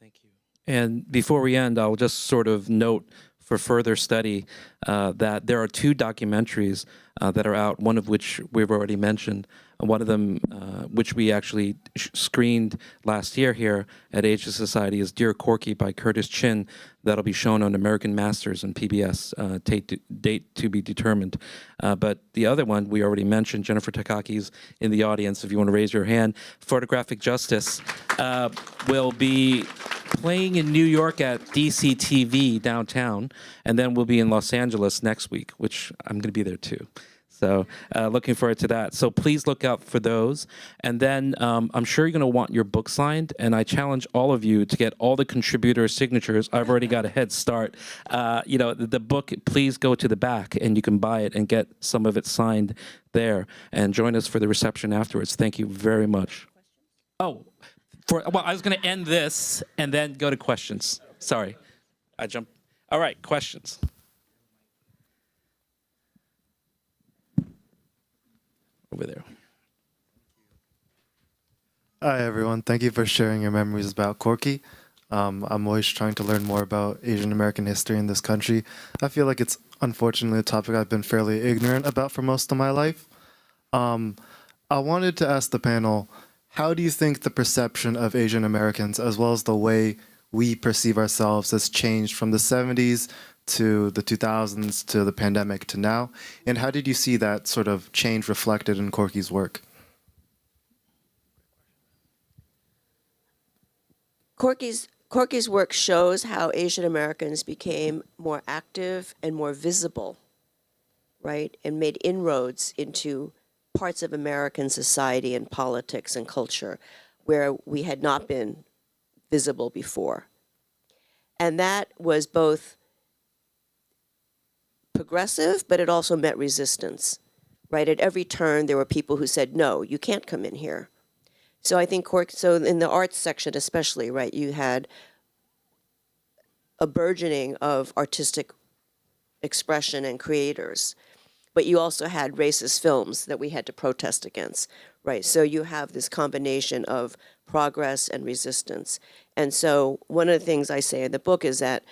Thank you. And before we end, I'll just sort of note for further study that there are two documentaries that are out, one of which we've already mentioned, one of them which we actually screened last year here at Asia Society is Dear Corky by Curtis Chin. That'll be shown on American Masters and PBS, date to be determined. But the other one we already mentioned, Jennifer Takaki's in the audience, if you want to raise your hand. Photographic Justice will be playing in New York at DCTV downtown, and then we'll be in Los Angeles next week, which I'm going to be there too. So looking forward to that. So please look out for those. And then I'm sure you're going to want your book signed. And I challenge all of you to get all the contributor signatures. I've already got a head start. The book, please go to the back and you can buy it and get some of it signed there. And join us for the reception afterwards. Thank you very much. Oh, I was going to end this and then go to questions. Sorry. I jumped. All right, questions. Over there. Hi, everyone. Thank you for sharing your memories about Corky. I'm always trying to learn more about Asian American history in this country. I feel like it's unfortunately a topic I've been fairly ignorant about for most of my life. I wanted to ask the panel, how do you think the perception of Asian Americans, as well as the way we perceive ourselves, has changed from the 70s to the 2000s to the pandemic to now? And how did you see that sort of change reflected in Corky's work? Corky's work shows how Asian Americans became more active and more visible, right? And made inroads into parts of American society and politics and culture where we had not been visible before. And that was both progressive, but it also met resistance, right? At every turn, there were people who said, no, you can't come in here. So I think so in the arts section especially, right, you had a burgeoning of artistic expression and creators, but you also had racist films that we had to protest against, right? So you have this combination of progress and resistance. And so one of the things I say in the book is that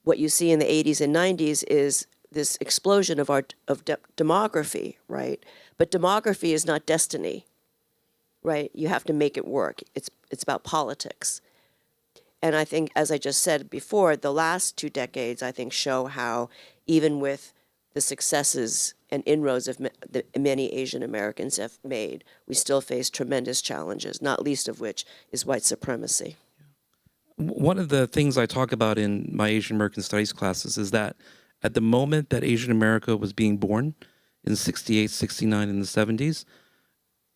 what you see in the 80s and 90s is this explosion of demography, right? But demography is not destiny, right? You have to make it work. It's about politics. And I think, as I just said before, the last 2 decades, I think, show how even with the successes and inroads of many Asian Americans have made, we still face tremendous challenges, not least of which is white supremacy. One of the things I talk about in my Asian American Studies classes is that at the moment that Asian America was being born, in 68, 69, in the 70s,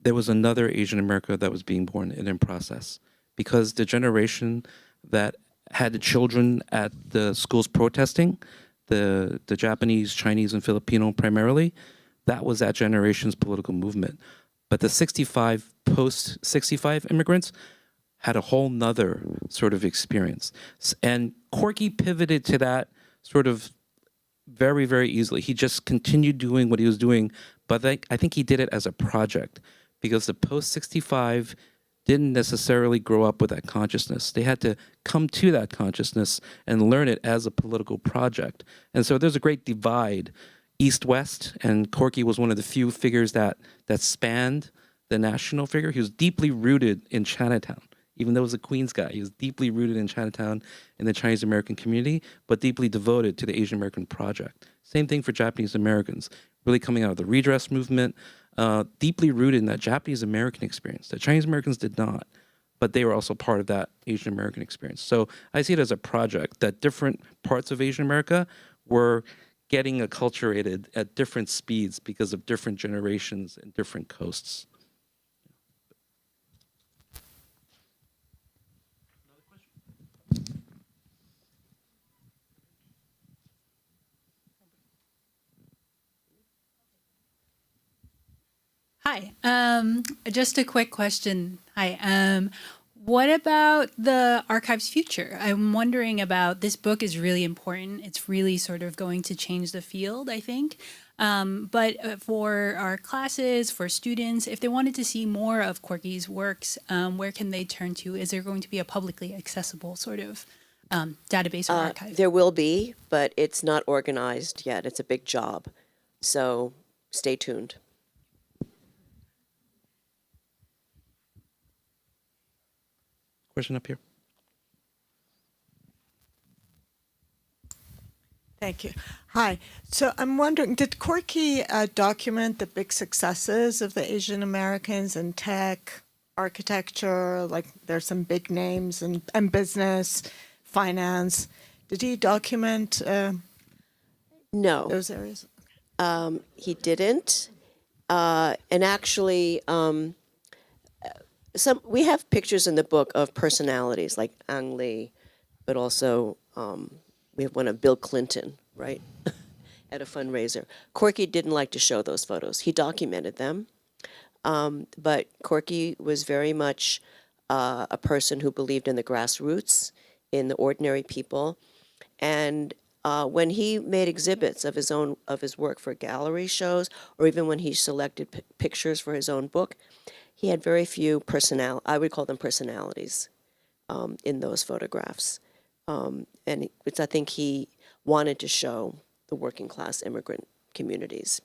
there was another Asian America that was being born and in process. Because the generation that had the children at the schools protesting, the Japanese, Chinese, and Filipino primarily, that was that generation's political movement. But the post-65 immigrants had a whole nother sort of experience. And Corky pivoted to that sort of very, very easily. He just continued doing what he was doing, but I think he did it as a project because the post-65 didn't necessarily grow up with that consciousness. They had to come to that consciousness and learn it as a political project. And so there's a great divide, East-West, and Corky was one of the few figures that spanned the national figure. He was deeply rooted in Chinatown. Even though he was a Queens guy, he was deeply rooted in Chinatown in the Chinese American community, but deeply devoted to the Asian American project. Same thing for Japanese Americans, really coming out of the redress movement, deeply rooted in that Japanese American experience. The Chinese Americans did not, but they were also part of that Asian American experience. So I see it as a project that different parts of Asian America were getting acculturated at different speeds because of different generations and different coasts. Hi, just a quick question. Hi, what about the archive's future? I'm wondering about, this book is really important. It's really sort of going to change the field, I think. But for our classes, for students, if they wanted to see more of Corky's works, where can they turn to? Is there going to be a publicly accessible sort of database or archive? There will be, but it's not organized yet. It's a big job. So stay tuned. Question up here. Thank you. Hi. So I'm wondering, did Corky document the big successes of the Asian Americans in tech, architecture? Like there's some big names and business, finance. Did he document No. those areas? He didn't. And actually, we have pictures in the book of personalities like Ang Lee, but also we have one of Bill Clinton, right, at a fundraiser. Corky didn't like to show those photos. He documented them, but Corky was very much a person who believed in the grassroots, in the ordinary people, and when he made exhibits of his work for gallery shows, or even when he selected pictures for his own book, he had very few I would call them personalities, in those photographs, and I think he wanted to show the working class immigrant communities.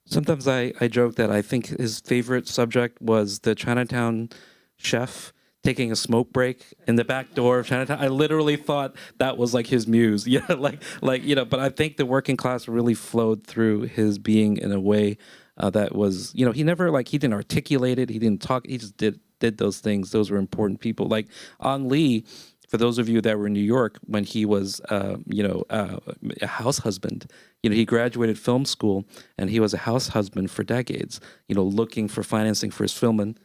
Sometimes I joke that I think his favorite subject was the Chinatown chef taking a smoke break in the back door of Chinatown. I literally thought that was like his muse. Yeah, but I think the working class really flowed through his being in a way that was, he didn't articulate it, he didn't talk, he just did those things. Those were important people. Like Ang Lee, for those of you that were in New York when he was, a house husband, he graduated film school and he was a house husband for decades, looking for financing for his film. And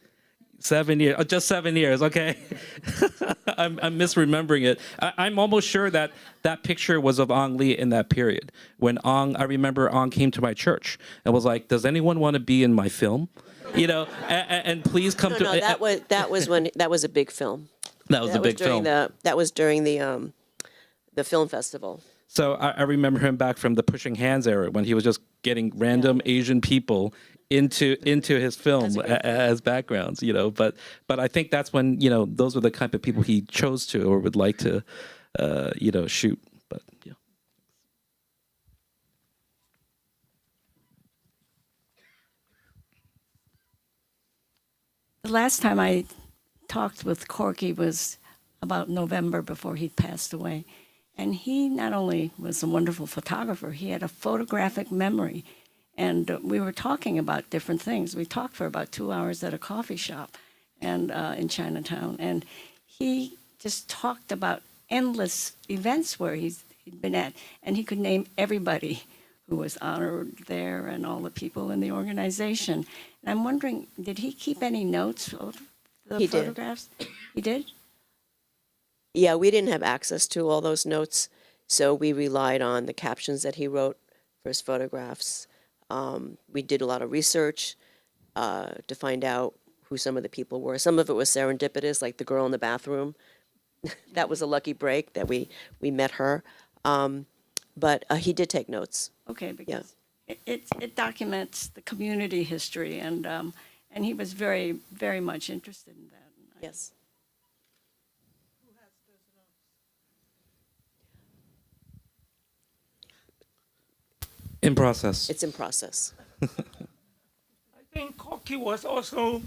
7 years, just 7 years, okay. I'm misremembering it. I'm almost sure that picture was of Ang Lee in that period. When I remember Ang came to my church and was like, does anyone want to be in my film? And please come to... No, that was a big film. That was a big film. That was during the film festival. So I remember him back from the Pushing Hands era when he was just getting random Asian people into his film as backgrounds, But I think that's when, those were the kind of people he chose to or would like to, shoot. But yeah. The last time I talked with Corky was about November before he passed away. And he not only was a wonderful photographer, he had a photographic memory. And we were talking about different things. We talked for about 2 hours at a coffee shop and in Chinatown. And he just talked about endless events where he'd been at. And he could name everybody who was honored there and all the people in the organization. And I'm wondering, did he keep any notes of the photographs? He did? Yeah, we didn't have access to all those notes, so we relied on the captions that he wrote for his photographs. We did a lot of research to find out who some of the people were. Some of it was serendipitous, like the girl in the bathroom. That was a lucky break that we met her. But he did take notes. Okay, because it documents the community history, and he was very, very much interested in that. Yes. In process. It's in process. I think Corky was also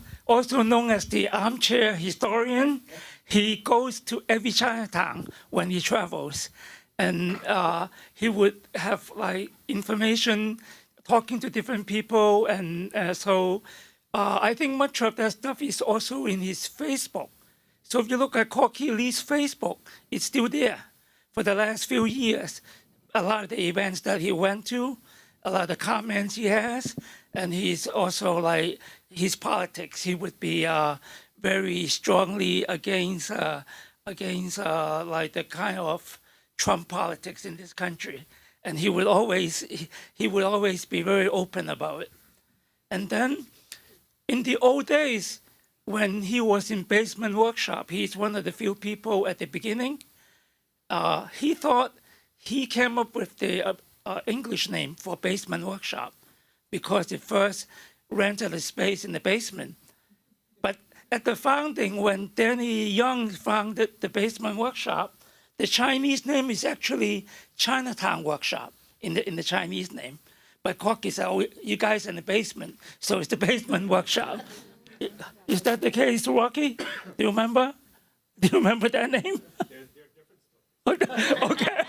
known as the armchair historian. He goes to every Chinatown when he travels, and he would have information, talking to different people, and so I think much of that stuff is also in his Facebook. So if you look at Corky Lee's Facebook, it's still there for the last few years. A lot of the events that he went to, a lot of the comments he has, and he's also his politics. He would be very strongly against the kind of Trump politics in this country, and he would always be very open about it. And then, in the old days, when he was in Basement Workshop, he's one of the few people at the beginning. He thought he came up with the English name for Basement Workshop because it first rented a space in the basement. But at the founding, when Danny Young founded the Basement Workshop, the Chinese name is actually Chinatown Workshop in the Chinese name. But Kwok said, "Oh, you guys are in the basement, so it's the Basement Workshop." Is that the case, Rocky? Do you remember? Do you remember that name? There are different stories. Okay.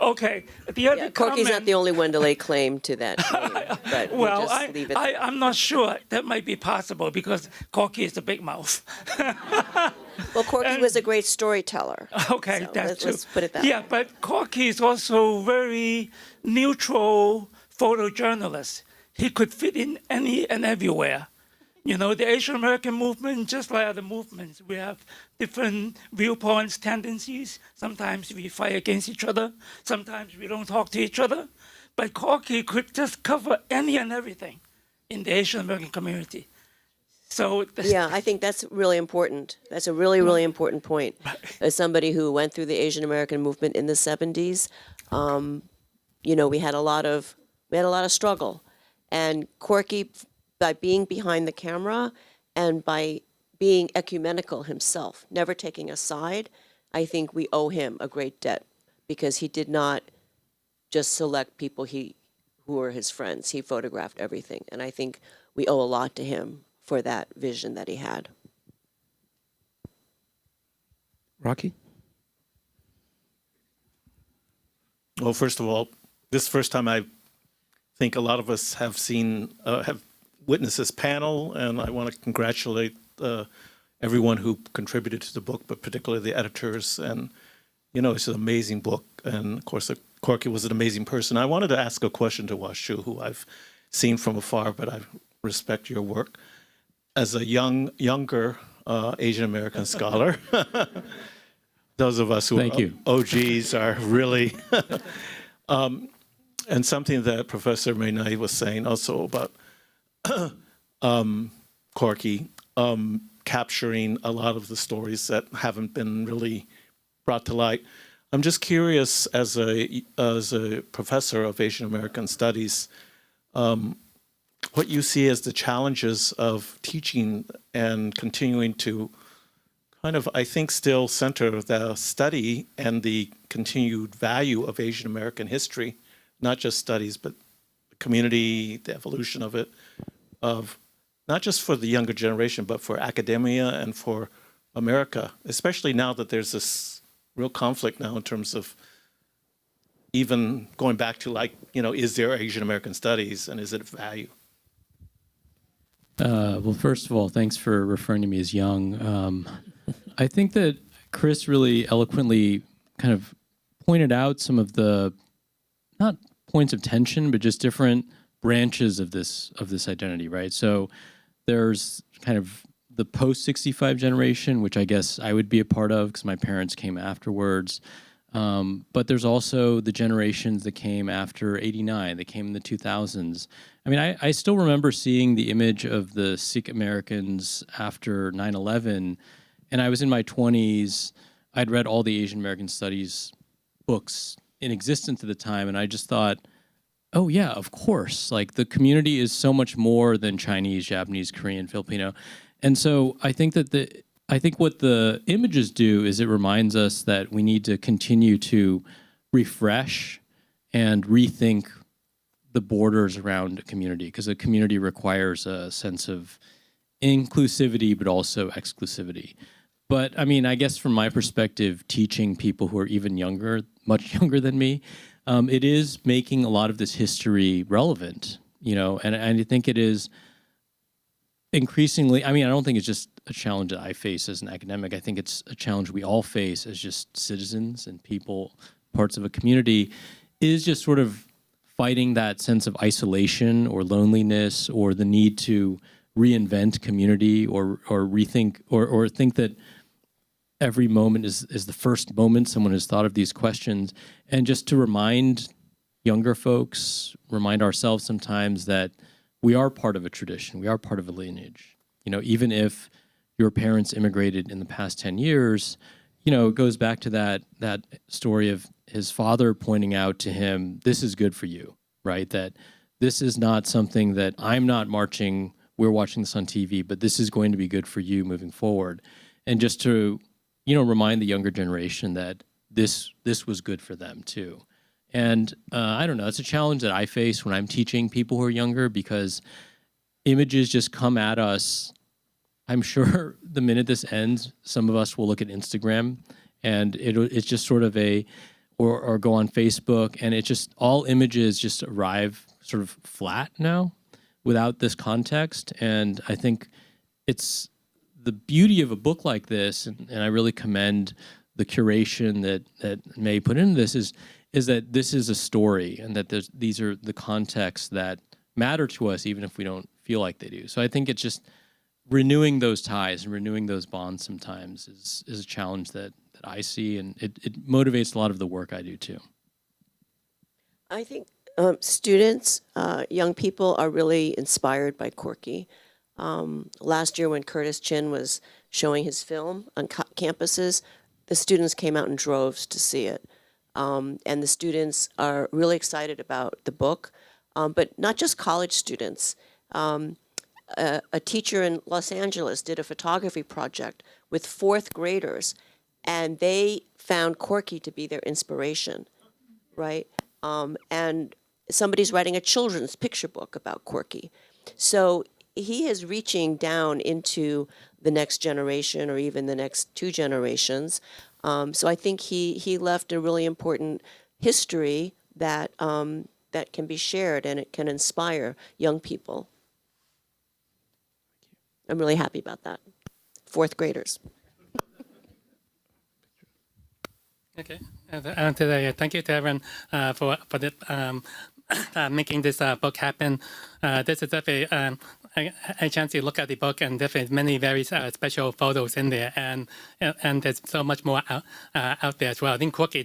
Okay. The other Corky's not comment- the only one to lay claim to that name, but Well, we'll just leave it there. I'm not sure that might be possible because Corky is a big mouth. Well, Corky was a great storyteller. Okay, So that's true. let's put it that Yeah, way. but Corky is also very neutral photojournalist. He could fit in any and everywhere. You know, the Asian American movement, just like other movements, we have different viewpoints, tendencies. Sometimes we fight against each other. Sometimes we don't talk to each other. But Corky could just cover any and everything in the Asian American community. So Yeah, I think that's really important. That's a really, really important point. As somebody who went through the Asian American movement in the 70s, you know, we had a lot of struggle. And Corky, by being behind the camera and by being ecumenical himself, never taking a side, I think we owe him a great debt because he did not just select people who were his friends. He photographed everything. And I think we owe a lot to him for that vision that he had. Rocky? Well, first of all, this is the first time I think a lot of us have witnessed this panel, and I want to congratulate everyone who contributed to the book, but particularly the editors. And, you know, it's an amazing book. And, of course, Corky was an amazing person. I wanted to ask a question to Hua Hsu, who I've seen from afar, but I respect your work. As a younger Asian American scholar, those of us who Thank you. OGs are really, and something that Professor Mae Ngai was saying also about Corky, capturing a lot of the stories that haven't been really brought to light. I'm just curious, as a professor of Asian American studies, what you see as the challenges of teaching and continuing to kind of, I think, still center the study and the continued value of Asian American history, not just studies, but the community, the evolution of it, of not just for the younger generation, but for academia and for America, especially now that there's this real conflict now in terms of even going back to, like, you know, is there Asian American studies and is it value? Well, first of all, thanks for referring to me as young. I think that Chris really eloquently kind of pointed out some of the, not points of tension, but just different branches of this identity, right? So there's kind of the post-65 generation, which I guess I would be a part of because my parents came afterwards. But there's also the generations that came after '89, that came in the 2000s. I mean, I still remember seeing the image of the Sikh Americans after 9/11, and I was in my 20s. I'd read all the Asian American studies books in existence at the time, and I just thought, oh yeah, of course. Like, the community is so much more than Chinese, Japanese, Korean, Filipino. And so I think that what the images do is it reminds us that we need to continue to refresh and rethink the borders around a community, because a community requires a sense of inclusivity, but also exclusivity. But I mean, I guess from my perspective, teaching people who are even younger, much younger than me, it is making a lot of this history relevant, you know, and I think it is increasingly, I mean, I don't think it's just a challenge that I face as an academic. I think it's a challenge we all face as just citizens and people, parts of a community, is just sort of fighting that sense of isolation or loneliness or the need to reinvent community or rethink or think that every moment is the first moment someone has thought of these questions. And just to remind younger folks, remind ourselves sometimes that we are part of a tradition, we are part of a lineage. You know, even if your parents immigrated in the past 10 years, you know, it goes back to that story of his father pointing out to him, this is good for you, right? That this is not something that I'm not marching, we're watching this on TV, but this is going to be good for you moving forward. And just to, you know, remind the younger generation that this was good for them too. And I don't know, it's a challenge that I face when I'm teaching people who are younger, because images just come at us. I'm sure the minute this ends, some of us will look at Instagram and it's just sort of or go on Facebook, and it just, all images just arrive sort of flat now without this context. And I think it's the beauty of a book like this, and I really commend the curation that Mae put into this, is that this is a story, and that these are the contexts that matter to us, even if we don't feel like they do. So I think it's just renewing those ties and renewing those bonds sometimes is a challenge that I see, and it motivates a lot of the work I do too. I think students, young people are really inspired by Corky. Last year when Curtis Chin was showing his film on campuses, the students came out in droves to see it. And the students are really excited about the book, but not just college students. A teacher in Los Angeles did a photography project with 4th graders, and they found Corky to be their inspiration, right? And somebody's writing a children's picture book about Corky. So he is reaching down into the next generation or even the next 2 generations. So I think he left a really important history that, that can be shared, and it can inspire young people. I'm really happy about that. 4th graders. Okay. Thank you to everyone for making this book happen. This is definitely a chance to look at the book, and definitely many very special photos in there, and there's so much more out there as well. I think Corky,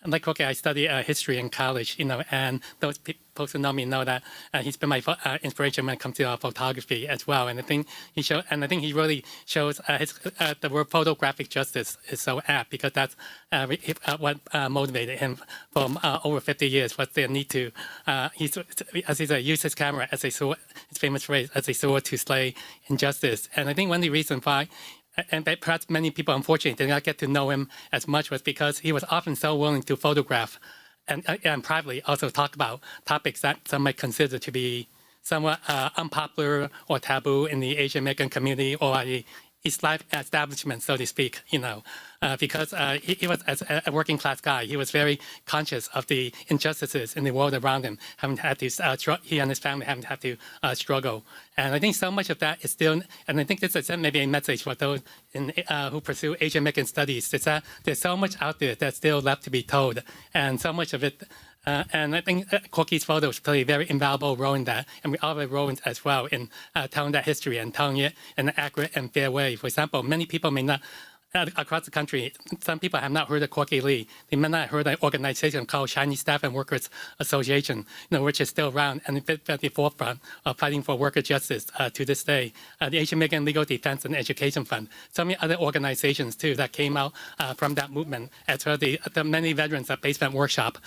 like Corky, I study history in college, and those folks who know me know that he's been my inspiration when it comes to photography as well. And I think he really shows the word photographic justice is so apt, because that's what motivated him from over 50 years. Was the need to, as he said, use his camera as a sword, his famous phrase, as a sword to slay injustice. And I think one of the reasons why, and perhaps many people unfortunately did not get to know him as much, was because he was often so willing to photograph and privately also talk about topics that some might consider to be somewhat unpopular or taboo in the Asian American community or the Islamic establishment, so to speak, because he was, as a working class guy, he was very conscious of the injustices in the world around him, having had to, he and his family having had to struggle. And I think so much of that is still, and I think this is maybe a message for those who pursue Asian American studies, is that there's so much out there that's still left to be told, and so much of it. And I think Corky's photos play a very invaluable role in that, and we all have a role as well in telling that history and telling it in an accurate and fair way. For example, many people may not, across the country, some people have not heard of Corky Lee. They may not have heard of an organization called Chinese Staff and Workers Association, which is still around and at the forefront of fighting for worker justice to this day. The Asian American Legal Defense and Education Fund, so many other organizations too that came out from that movement, as well as the many veterans at Basement Workshop,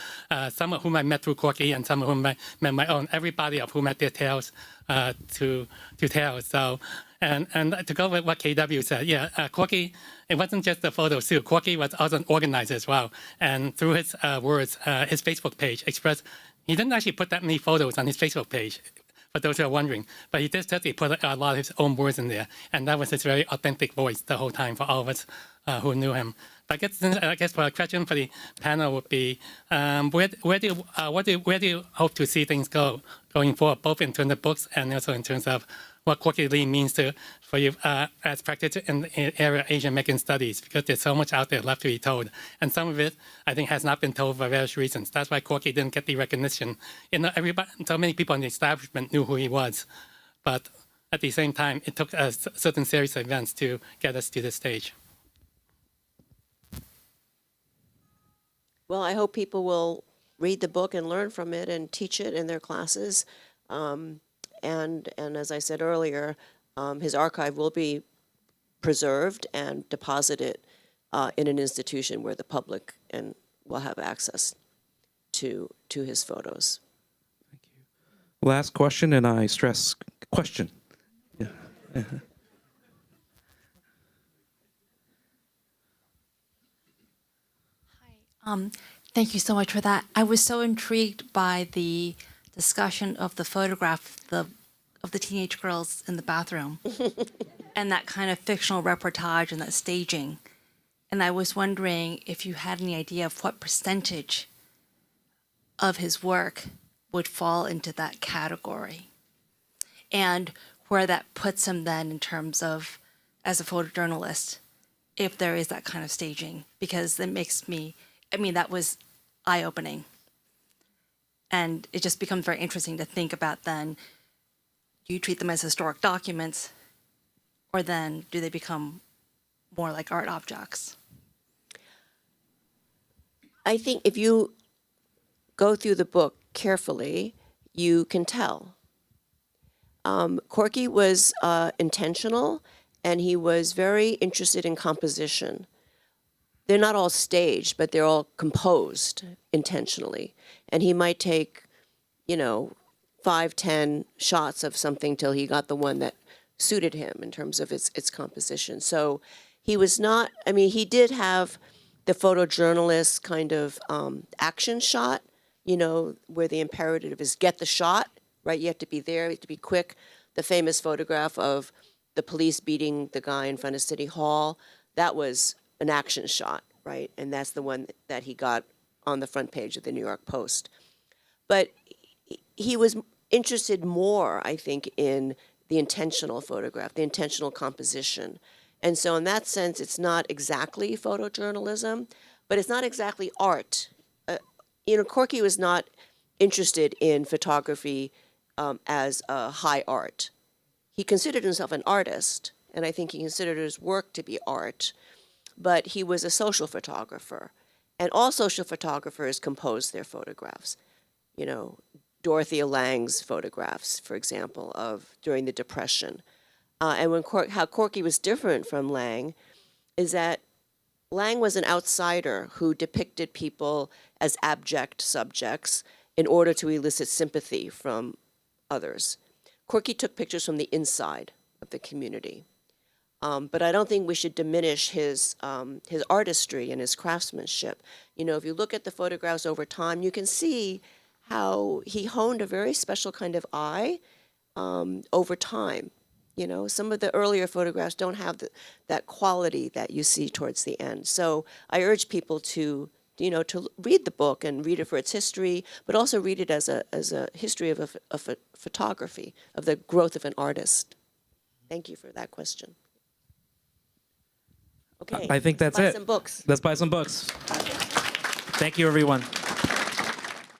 some of whom I met through Corky and some of whom I met my own, everybody of whom had their tales to tell. So. And to go with what KW said, Corky, it wasn't just the photos too. Corky was also an organizer as well. And through his words, his Facebook page expressed, he didn't actually put that many photos on his Facebook page, for those who are wondering, but he did certainly put a lot of his own words in there. And that was his very authentic voice the whole time for all of us who knew him. But I guess for a question for the panel would be, where do you hope to see things going forward, both in terms of books and also in terms of what Corky Lee means for you as practitioner in the area of Asian American studies, because there's so much out there left to be told. And some of it, I think, has not been told for various reasons. That's why Corky didn't get the recognition. So many people in the establishment knew who he was. But at the same time, it took a certain series of events to get us to this stage. Well, I hope people will read the book and learn from it and teach it in their classes. And as I said earlier, his archive will be preserved and deposited in an institution where the public will have access to his photos. Thank you. Last question, and I stress question. Yeah. Thank you so much for that. I was so intrigued by the discussion of the photograph of the teenage girls in the bathroom and that kind of fictional reportage and that staging. And I was wondering if you had any idea of what percentage of his work would fall into that category, and where that puts him then in terms of, as a photojournalist, if there is that kind of staging, because it makes me, I mean, that was eye-opening. And it just becomes very interesting to think about then, do you treat them as historic documents, or then do they become more like art objects? I think if you go through the book carefully, you can tell. Corky was intentional, and he was very interested in composition. They're not all staged, but they're all composed intentionally. And he might take, 5, 10 shots of something till he got the one that suited him in terms of its composition. So he was not, he did have the photojournalist kind of action shot, where the imperative is get the shot, right? You have to be there, you have to be quick. The famous photograph of the police beating the guy in front of City Hall, that was an action shot, right? And that's the one that he got on the front page of the New York Post. But he was interested more, I think, in the intentional photograph, the intentional composition. And so in that sense, it's not exactly photojournalism, but it's not exactly art. Corky was not interested in photography as a high art. He considered himself an artist, and I think he considered his work to be art, but he was a social photographer. And all social photographers compose their photographs. Dorothea Lange's photographs, for example, of during the Depression. And how Corky was different from Lange is that Lange was an outsider who depicted people as abject subjects in order to elicit sympathy from others. Corky took pictures from the inside of the community. But I don't think we should diminish his artistry and his craftsmanship. If you look at the photographs over time, you can see how he honed a very special kind of eye over time. Some of the earlier photographs don't have that quality that you see towards the end. So I urge people to read the book and read it for its history, but also read it as a history of photography, of the growth of an artist. Thank you for that question. Okay. I think that's buy it. some books. Let's buy some books. Thank you, everyone.